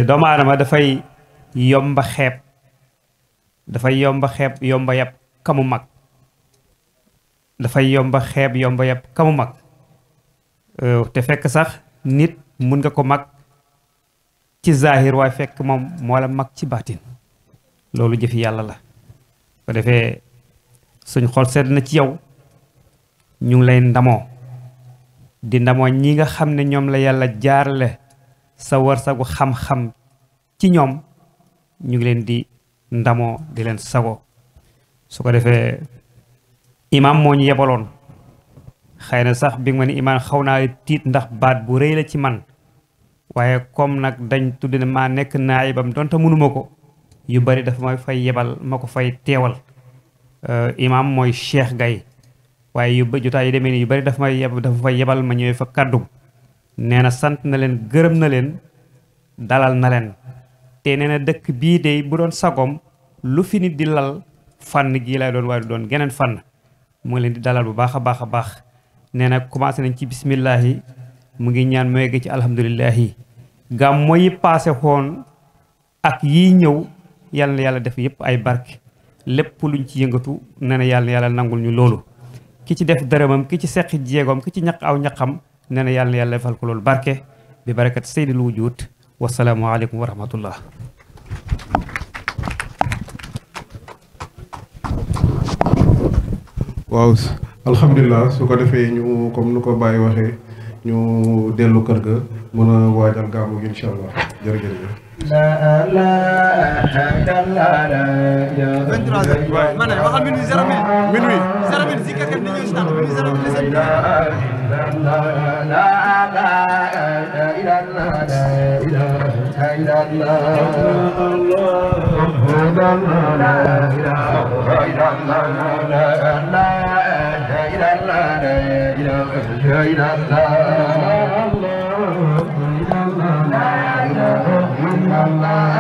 doomu aadama dafay yomba xeeb yomba yab kamu mag dafay yomba xeeb yomba yab kamu mag te fekk sax nit mun nga ko mag ci zahir waaye fekk moom moo la mag ci baatin loolu jëfi yàlla la ko defee suñ xol sedd na ci yow ñu ngi lay ndamoo di ndamoo ñi nga xam ne ñoom la yàlla jaarale sa warsagu xam-xam ci ñoom ñu ngi leen di ndamoo di leen sago su ko defee imaam moo ñu yebaloon xëy na sax bi nga ma ni imaam xaw naa tiit ndax baat bu rëy la ci man waaye comme nag dañ tudd ne maa nekk naayibam donte mënuma ko yu bari dafa may fay yebal ma ko fay teewal imam mooy Cheikh Gaye waaye yu jotaay yi demee nii yu bari dafa fay yebal ma ñëwee fa kàddum nee na sant na leen gërëm na leen dalal na leen te nee na dëkk bii de bu doon sagom lu fi nit di lal fànn gii lay doon waaye du doon geneen fànn mu ngi leen di dalal bu baax a baax a baax nee na commencé nañ ci bismillahi mu ngi ñaan mu yegg ci alhamdulillahi gàmmo yi paase xoon ak yii ñëw yàlla na yàlla def yëpp ay barke lépp luñ ci yëngatu nee na yàlla nangul ñu loolu ki ci def dërëmam ki ci seqi jéegoom ki ci ñaq aw ñaqam nee na yàlla defal ko loolu barke bi barakat seydil wujud wasalaamu aleykum wa rahmatullah waaw alhamdulilah su ko defee ñu comme nu ko Baye waxee ñu dellu kër ga mën a waajal gàmmu gi incha allah jërëjëf. Allah